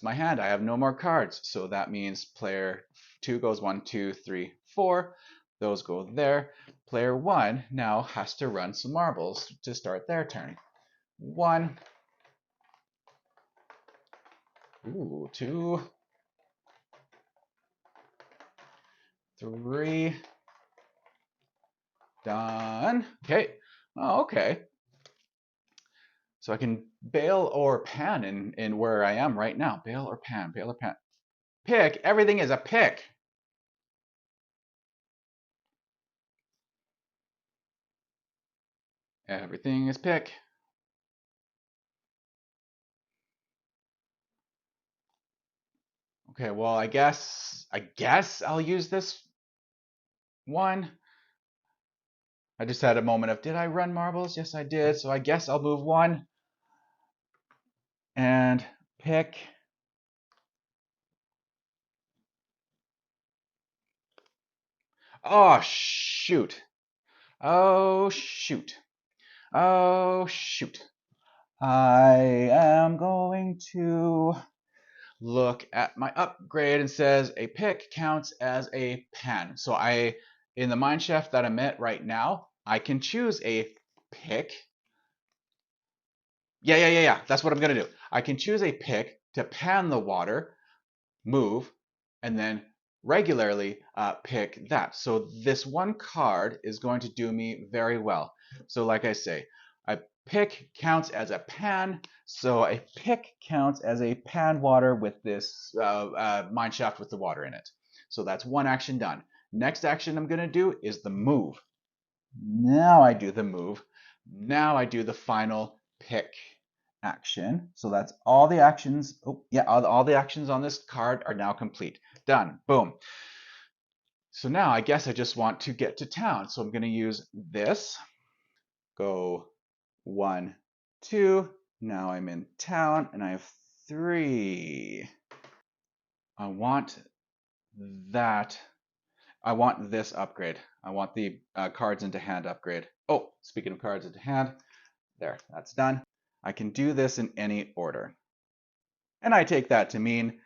my hand. I have no more cards, so that means player 2 goes 1, 2, 3, 4. Those go there. Player 1 now has to run some marbles to start their turn. 1, 2, 3, done. Okay. Oh, okay. So I can bail or pan in where I am right now. Bail or pan, bail or pan. Pick. Everything is a pick. Everything is pick. Okay, well, I guess I'll use this one. I just had a moment of, did I run marbles? Yes, I did. So I guess I'll move 1 and pick. Oh, shoot. Oh, shoot. Oh, shoot. I am going to look at my upgrade and says a pick counts as a pan. So in the mine shaft that I'm at right now, I can choose a pick. Yeah. That's what I'm gonna do. I can choose a pick to pan the water, move, and then regularly pick that. So this one card is going to do me very well. So like I say, a pick counts as a pan. So a pick counts as a pan water with this mine shaft with the water in it. So that's one action done. Next action I'm going to do is the move. Now I do the move. Now I do the final pick action. So that's all the actions. Oh, yeah, all the actions on this card are now complete. Done. Boom. So now I guess I just want to get to town. So I'm going to use this. Go 1, 2. Now I'm in town and I have 3. I want that. I want this upgrade. I want the cards into hand upgrade. Oh, speaking of cards into hand, There, that's done. I can do this in any order. And I take that to mean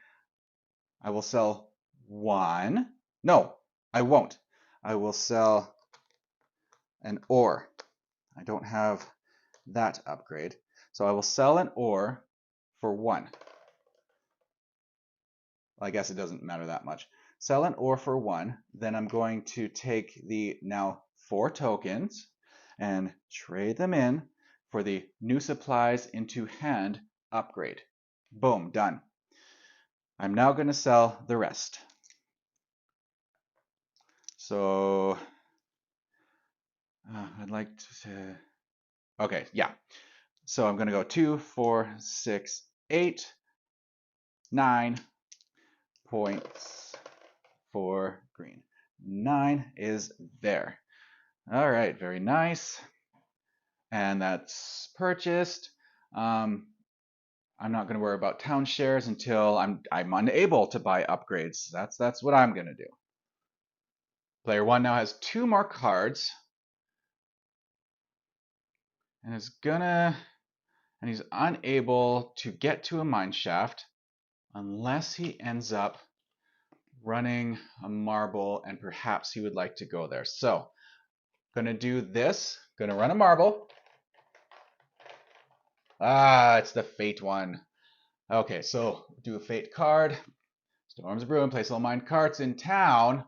I will sell one. No, I won't. I will sell an ore. I don't have that upgrade. So I will sell an ore for one. Well, I guess it doesn't matter that much. Sell an ore for one. Then I'm going to take the now 4 tokens and trade them in for the new supplies into hand upgrade. Boom, done. I'm now going to sell the rest. So I'd like to say, okay, yeah. So I'm going to go 2, 4, 6, 8, 9 points for green. 9 is there. All right, very nice. And that's purchased. I'm not going to worry about town shares until I'm unable to buy upgrades. That's what I'm going to do. Player 1 now has 2 more cards. And he's unable to get to a mine shaft unless he ends up running a marble, and perhaps he would like to go there. So, gonna do this. Gonna run a marble. It's the fate one. Okay, so do a fate card. Storm's Brewing, place all mine carts in town.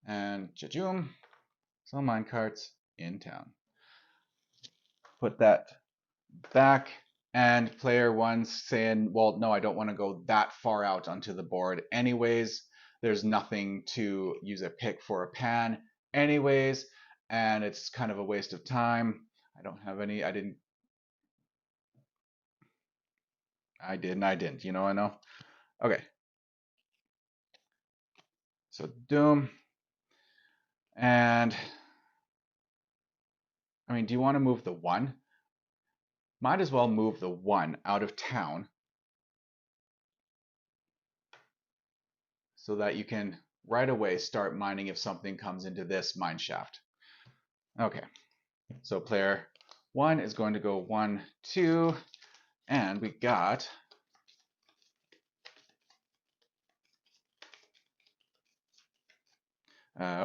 And Jajum, sell mine carts in town. Put that back. And player 1's saying, well, no, I don't want to go that far out onto the board. Anyways, there's nothing to use a pick for a pan anyways, and it's kind of a waste of time. I don't have any, I didn't. You know, I know. Okay. So Doom. And I mean, do you want to move the 1? Might as well move the 1 out of town so that you can right away start mining if something comes into this mine shaft. Okay. So player 1 is going to go 1, 2, and we got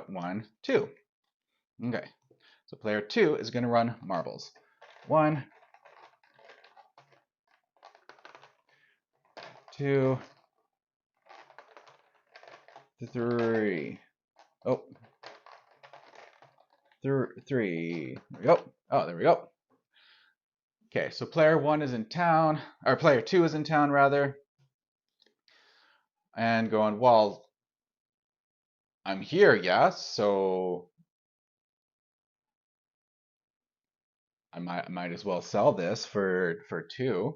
one, 2. Okay. So player 2 is going to run marbles. 1, 2, 3. Oh, 3. There we go. Oh, there we go. Okay, so player 1 is in town, or player 2 is in town rather, and going, well, I'm here, yeah, so I might as well sell this for 2. Do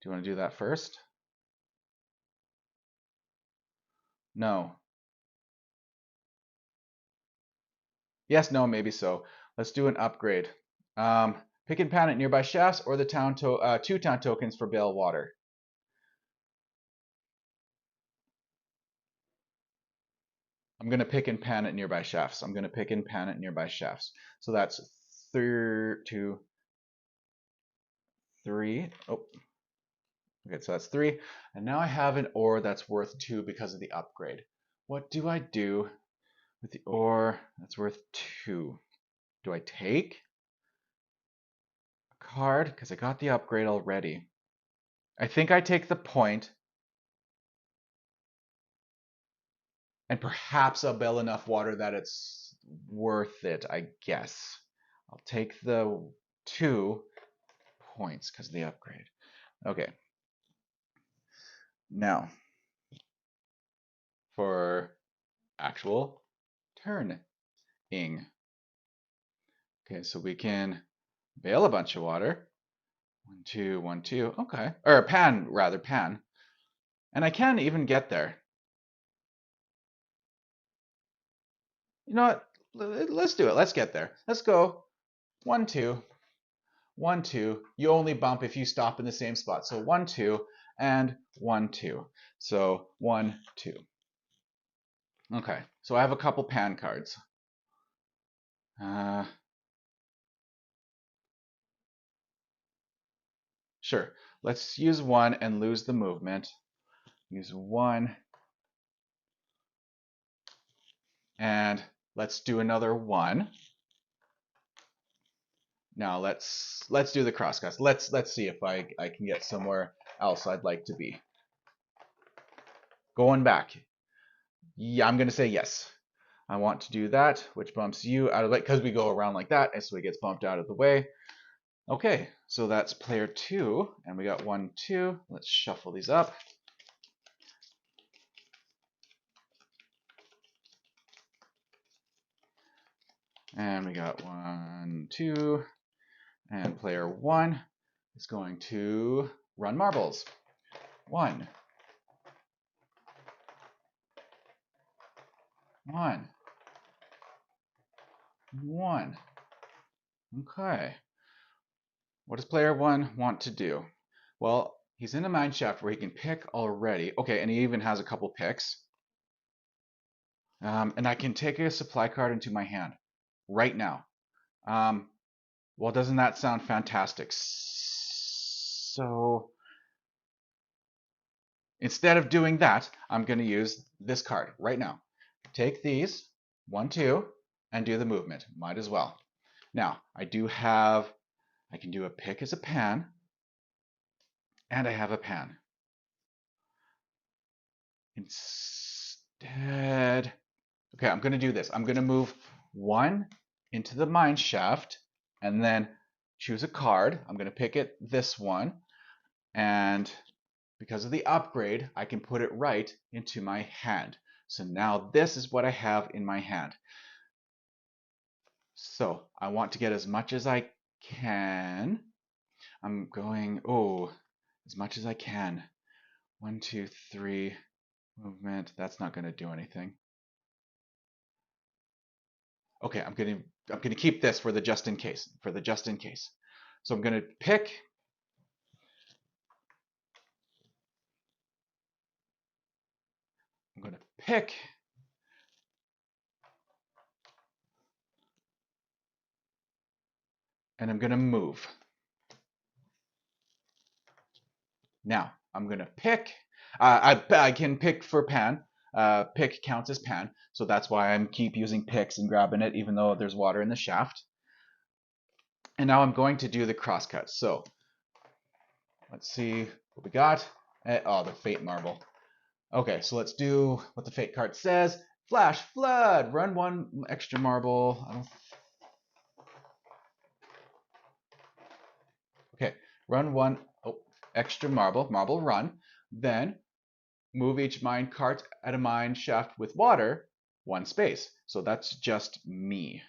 you want to do that first? No. Yes, no, maybe so. Let's do an upgrade. Pick and pan at nearby shafts or the 2 town tokens for bale water. I'm going to pick and pan at nearby shafts. I'm going to pick and pan at nearby shafts. So that's 2, 3. Oh, okay, so that's 3. And now I have an ore that's worth 2 because of the upgrade. What do I do with the ore that's worth 2? Do I take a card? Because I got the upgrade already. I think I take the point, and perhaps I'll bail enough water that it's worth it, I guess. I'll take the 2 points because of the upgrade. Okay. Now, for actual turning. Okay, so we can bail a bunch of water. 1, 2, 1, 2. Okay. Or pan, rather, pan. And I can even get there. You know what? Let's do it. Let's get there. Let's go 1, 2, 1, 2. You only bump if you stop in the same spot. So 1, 2. and 1, 2. So 1, 2. Okay, so I have a couple pan cards. Sure, let's use 1 and lose the movement. Use 1. And let's do another 1. Now let's do the crosscuts. Let's see if I can get somewhere else I'd like to be. Going back. Yeah, I'm gonna say yes. I want to do that, which bumps you out of the way because we go around like that, and so he gets bumped out of the way. Okay, so that's player 2, and we got 1, 2. Let's shuffle these up. And we got 1, 2, and player 1 is going to run marbles. 1, 1, 1. Okay. What does player 1 want to do? Well, he's in a mine shaft where he can pick already. Okay, and he even has a couple picks. And I can take a supply card into my hand right now. Well, doesn't that sound fantastic? So instead of doing that, I'm going to use this card right now. Take these, 1, 2, and do the movement. Might as well. Now, I can do a pick as a pan, and I have a pan. Instead, okay, I'm going to do this. I'm going to move 1 into the mine shaft and then choose a card. I'm going to pick it this one. And because of the upgrade, I can put it right into my hand. So now this is what I have in my hand. So I want to get as much as I can. I'm going, as much as I can. 1, 2, 3, movement. That's not going to do anything. Okay, I'm gonna keep this for the just in case. So I'm gonna pick. I'm gonna pick. And I'm gonna move. Now I'm gonna pick. I can pick for pan. Pick counts as pan, so that's why I'm keep using picks and grabbing it, even though there's water in the shaft. And now I'm going to do the crosscut. So let's see what we got. Oh, the fate marble. Okay, so let's do what the fate card says. Flash flood. Run 1 extra marble. Okay, run 1 extra marble run. Then move each mine cart at a mine shaft with water 1 space. So that's just me.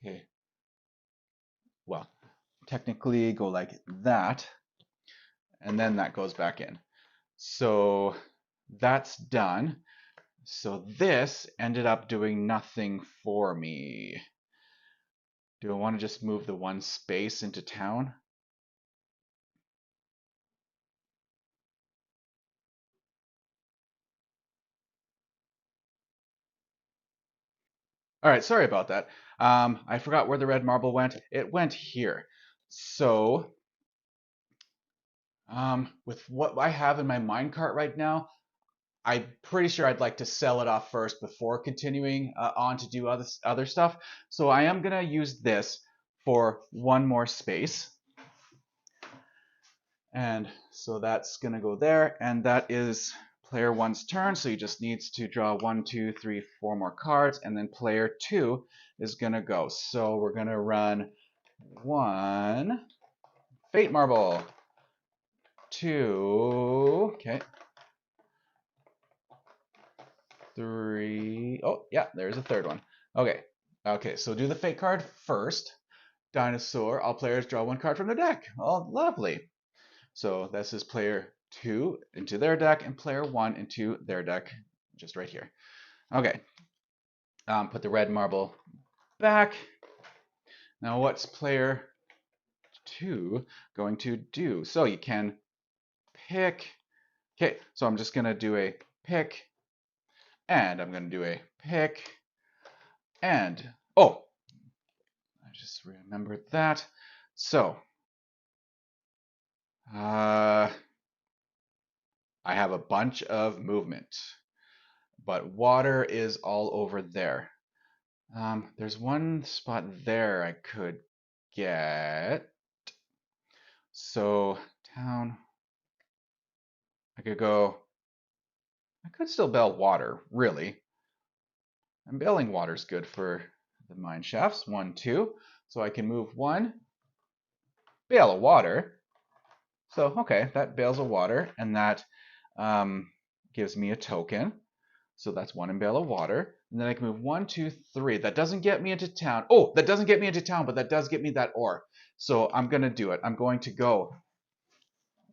Okay. Well, technically go like that, and then that goes back in. So that's done. So this ended up doing nothing for me. Do I want to just move the 1 space into town? All right, sorry about that. I forgot where the red marble went. It went here. So with what I have in my minecart right now, I'm pretty sure I'd like to sell it off first before continuing on to do other stuff. So I am gonna use this for 1 more space. And so that's gonna go there, and that is player 1's turn. So he just needs to draw 1, 2, 3, 4 more cards, and then player 2 is gonna go. So we're gonna run 1 fate marble, 2, okay, 3. Oh yeah, there's a 3rd one. Okay, so do the fate card first. Dinosaur. All players draw 1 card from their deck. Oh, lovely. So this is player 2 into their deck and player 1 into their deck, just right here. Okay. Put the red marble back. Now what's player 2 going to do? So you can pick. Okay, so I'm just gonna do a pick, and I'm gonna do a pick, and oh, I just remembered that. So, I have a bunch of movement, but water is all over there. There's one spot there I could get. So, town, I could go, I could still bail water, really. And bailing water is good for the mine shafts. 1, 2. So I can move one, bail of water. So, okay, that bails of water, and that gives me a token. So that's one in bale of water. And then I can move 1, 2, 3. That doesn't get me into town. Oh, that doesn't get me into town, but that does get me that ore. So I'm going to do it. I'm going to go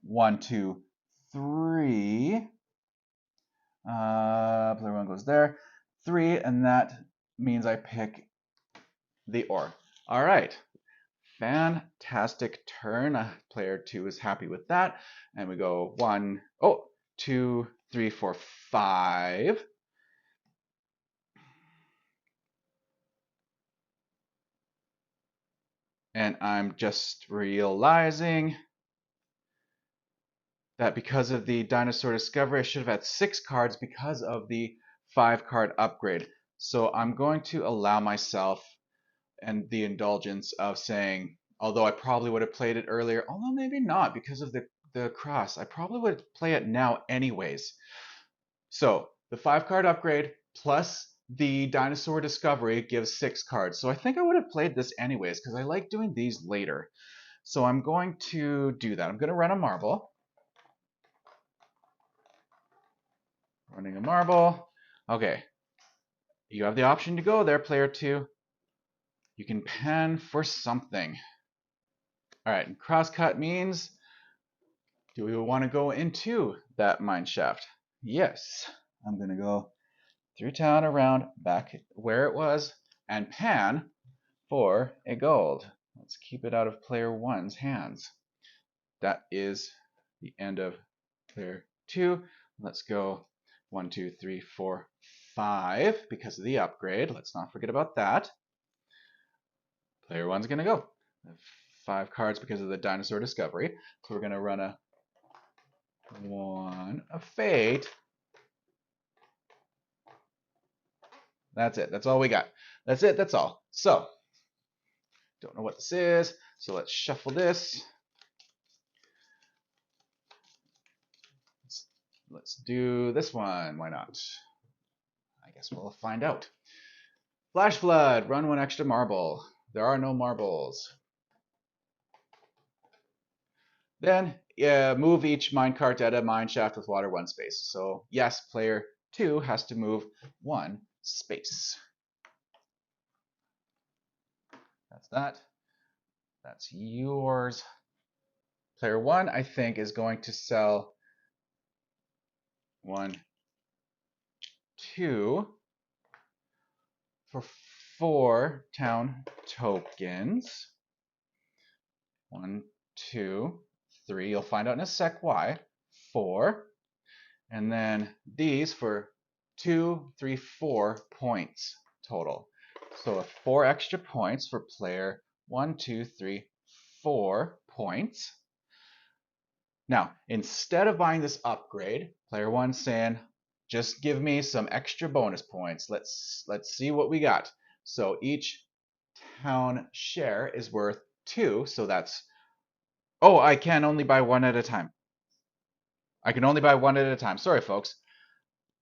1, 2, 3. Player 1 goes there. 3, and that means I pick the ore. All right. Fantastic turn. Player 2 is happy with that. And we go 1, 2, 3, 4, 5. And I'm just realizing that because of the dinosaur discovery, I should have had 6 cards because of the 5-card upgrade. So I'm going to allow myself and the indulgence of saying, although I probably would have played it earlier, although maybe not because of the cross, I probably would play it now anyways. So the 5-card upgrade plus the dinosaur discovery gives 6 cards. So I think I would have played this anyways because I like doing these later. So I'm going to do that. I'm going to run a marble. Running a marble. Okay. You have the option to go there, player 2. You can pan for something. All right, and crosscut means, do we want to go into that mine shaft? Yes. I'm going to go through town, around, back where it was, and pan for a gold. Let's keep it out of player 1's hands. That is the end of player 2. Let's go 1, 2, 3, 4, 5 because of the upgrade. Let's not forget about that. Player 1's going to go. 5 cards because of the dinosaur discovery. So we're going to run a 1 of fate. That's it. That's all we got. That's it. That's all. So, don't know what this is. So let's shuffle this. Let's do this one. Why not? I guess we'll find out. Flash Flood. Run 1 extra marble. There are no marbles. Then move each minecart at a mine shaft with water 1 space. So yes, player 2 has to move 1 space. That's that. That's yours. Player 1, I think, is going to sell 1, 2 for 4 town tokens. 1, 2, 3. You'll find out in a sec why. 4. And then these for 2, 3, 4 points total. So 4 extra points for player 1, 2, 3, 4 points. Now, instead of buying this upgrade, player 1's saying, just give me some extra bonus points. Let's see what we got. So each town share is worth 2. So that's, oh, I can only buy 1 at a time. I can only buy 1 at a time. Sorry, folks.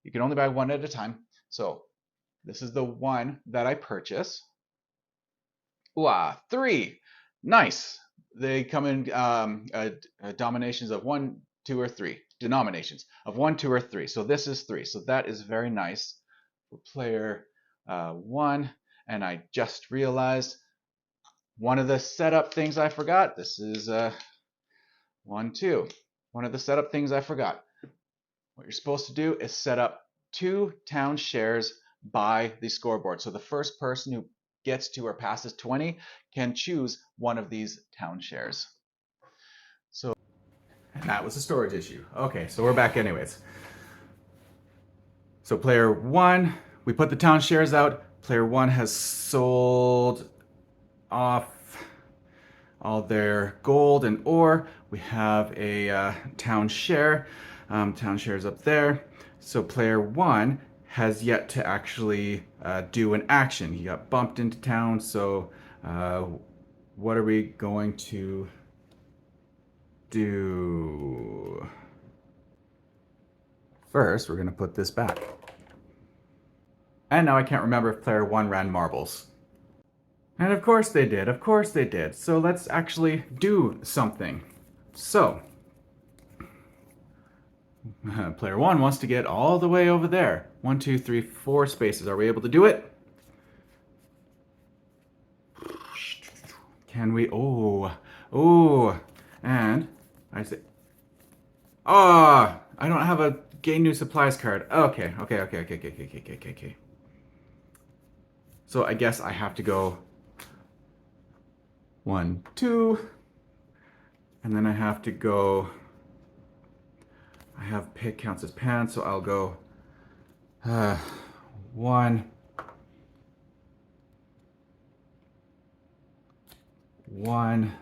You can only buy 1 at a time. So this is the 1 that I purchase. Ooh, 3. Nice. They come in dominations of 1, 2, or 3. Denominations of 1, 2, or 3. So this is 3. So that is very nice for player 1. And I just realized one of the setup things I forgot. This is 1, 2. One of the setup things I forgot. What you're supposed to do is set up 2 town shares by the scoreboard. So the first person who gets to or passes 20 can choose one of these town shares. That was a storage issue. Okay, so we're back anyways. So player one, we put the town shares out. Player one has sold off all their gold and ore. We have a town share. Town shares up there. So player one has yet to actually do an action. He got bumped into town. So what are we going to do? First, we're going to put this back. And now I can't remember if player one ran marbles. And of course they did, of course they did. So let's actually do something. So, player one wants to get all the way over there. 1, 2, 3, 4 spaces. Are we able to do it? Can we? Oh, and I say, I don't have a gain new supplies card. Okay. So I guess I have to go 1, 2, and then I have to go, I have pick counts as pan, so I'll go 1, 1,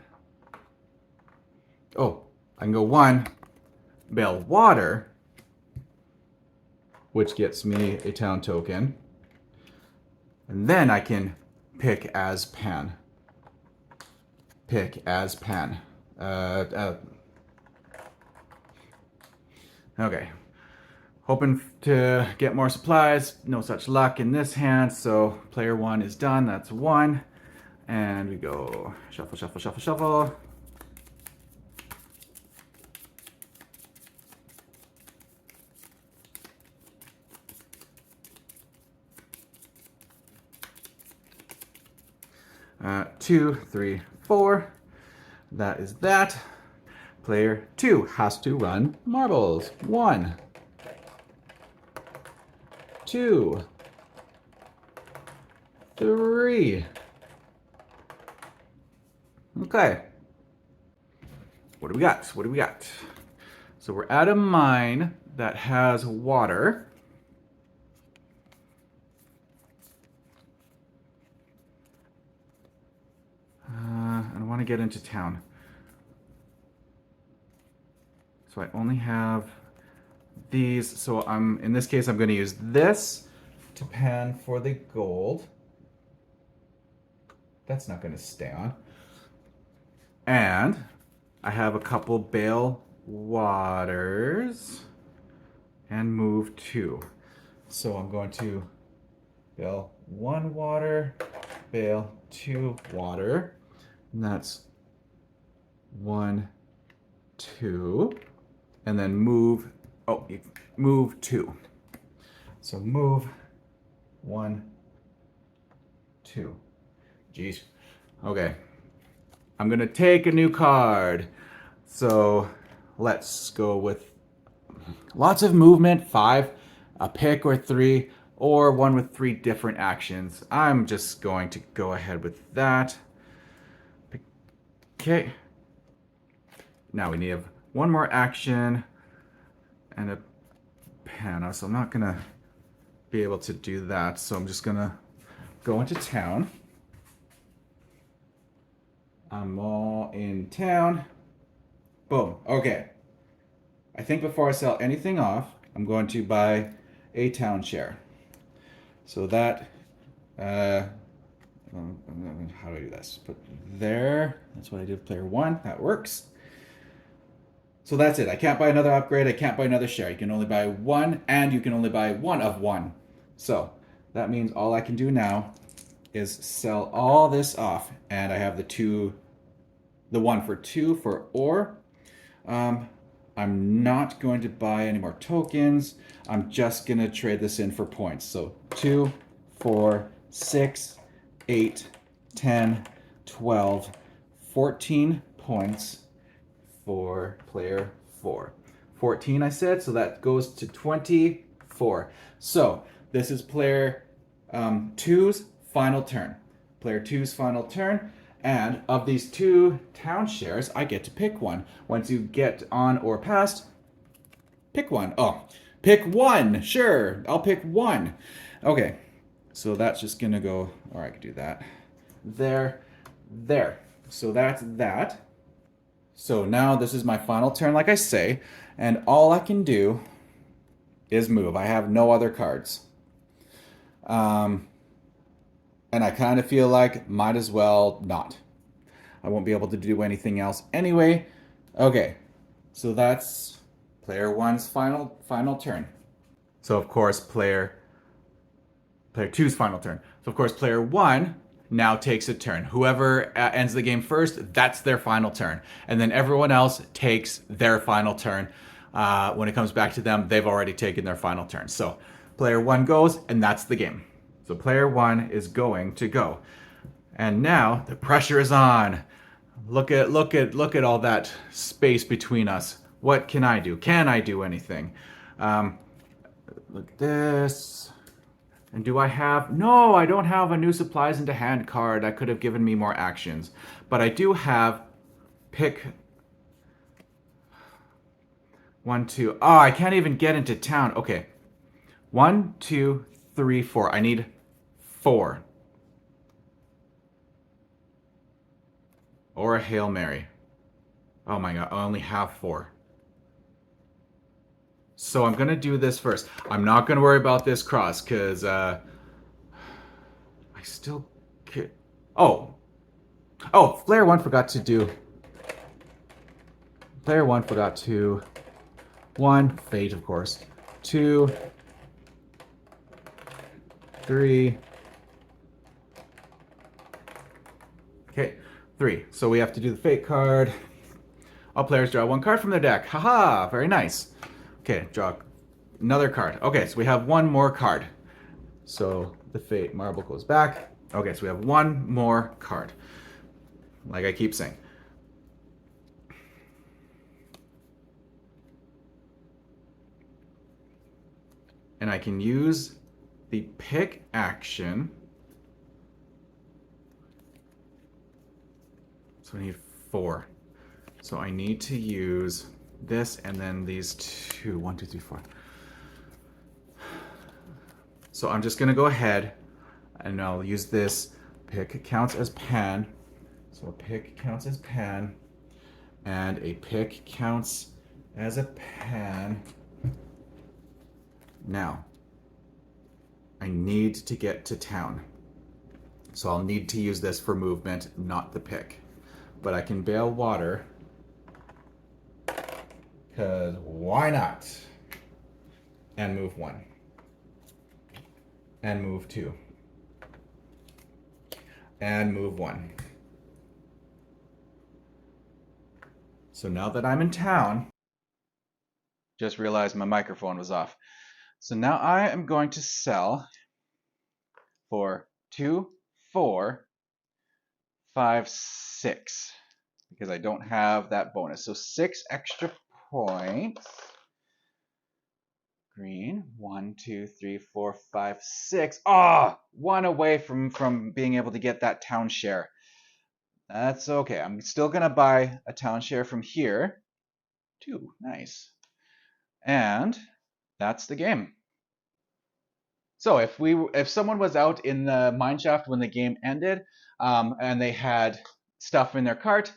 I can go 1, bale water, which gets me a town token. And then I can pick as pan. Pick as pan. Okay. Hoping to get more supplies. No such luck in this hand. So player one is done. That's 1. And we go shuffle, shuffle, shuffle, shuffle. Two, 3, 4. That is that. Player 2 has to run marbles. 1, 2, 3. Okay. What do we got? What do we got? So we're at a mine that has water. I want to get into town. So I only have these. So in this case, I'm going to use this to pan for the gold. That's not going to stay on. And I have a couple bale waters and move 2. So I'm going to bale 1 water, bale 2 water. And that's 1, 2, and then move 2. So move 1, 2. Jeez. Okay. I'm gonna take a new card. So let's go with lots of movement, 5, a pick or 3, or one with 3 different actions. I'm just going to go ahead with that. Okay. Now we need one more action and a pana, so I'm not gonna be able to do that. So I'm just gonna go into town. I'm all in town. Boom. Okay. I think before I sell anything off, I'm going to buy a town share. So that, how do I do this? Put there. That's what I did with player 1. That works. So that's it. I can't buy another upgrade. I can't buy another share. You can only buy 1, and you can only buy 1 of 1. So that means all I can do now is sell all this off, and I have the 1 for 2 for ore. I'm not going to buy any more tokens. I'm just gonna trade this in for points. So 2, 4, 6, 8, 10, 12, 14 points for player 4. 14 I said, so that goes to 24. So this is player 2's final turn. Player 2's final turn, And of these two town shares, I get to pick one. Once you get on or past, pick one. Oh, pick one. Sure, I'll pick one. Okay, so that's just gonna go, or I could do that. There, there. So that's that. So now this is my final turn, like I say, and all I can do is move. I have no other cards. And I kind of feel like might as well not. I won't be able to do anything else anyway. Okay, so that's player one's final turn. So of course player two's final turn. So of course player one now takes a turn. Whoever ends the game first, that's their final turn, and then everyone else takes their final turn. When it comes back to them, they've already taken their final turn. So player one goes, and that's the game. So player one is going to go, and now the pressure is on. Look at all that space between us. What can I do? Can I do anything? Look at this. And do I have... No, I don't have a new supplies into hand card. That could have given me more actions. But I do have pick... 1, 2... Oh, I can't even get into town. Okay. 1, 2, 3, 4. I need 4. Or a Hail Mary. Oh my god, I only have 4. So I'm going to do this first. I'm not going to worry about this cross, because I still... Oh, player 1 forgot to do... Player 1 forgot to... 1, fate, of course. 2, 3... Okay, 3. So we have to do the fate card. All players draw 1 card from their deck. Haha, very nice. Okay, draw another card. Okay, so we have 1 more card. So the fate marble goes back. Okay, so we have 1 more card. Like I keep saying. And I can use the pick action. So I need 4. So I need to use this and then these 2. 1, 2, 3, 4. So I'm just gonna go ahead and I'll use this. Pick counts as pan. So a pick counts as pan. And a pick counts as a pan. Now, I need to get to town. So I'll need to use this for movement, not the pick. But I can bail water. Because why not? And move 1. And move 2. And move 1. So now that I'm in town, just realized my microphone was off. So now I am going to sell for 2, 4, 5, 6. Because I don't have that bonus. So 6 extra points. Green. 1, 2, 3, 4, 5, 6. Ah, 1 away from being able to get that town share. That's okay. I'm still gonna buy a town share from here. 2. Nice. And that's the game. So if someone was out in the mineshaft when the game ended, and they had stuff in their cart,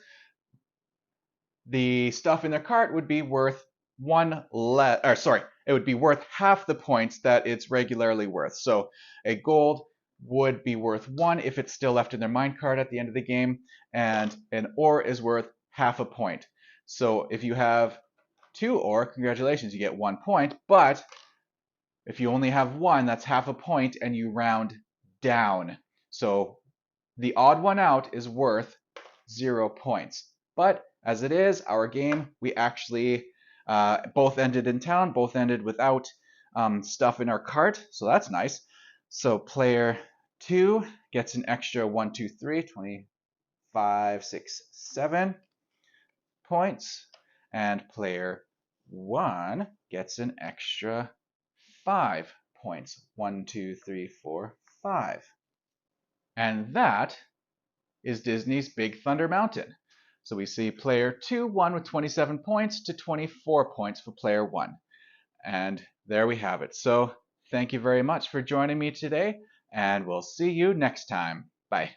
the stuff in their cart would be worth it would be worth half the points that it's regularly worth. So a gold would be worth 1 if it's still left in their mine cart at the end of the game, and an ore is worth half a point. So if you have 2 ore, congratulations, you get 1 point, but if you only have 1, that's half a point, and you round down. So the odd one out is worth 0 points. But as it is, our game, we actually both ended in town, both ended without stuff in our cart, so that's nice. So player 2 gets an extra 1, 2, 3, 25, 6, 7 points, and player 1 gets an extra 5 points. 1, 2, 3, 4, 5. And that is Disney's Big Thunder Mountain. So we see player 2 won with 27 points to 24 points for player 1. And there we have it. So thank you very much for joining me today, and we'll see you next time. Bye.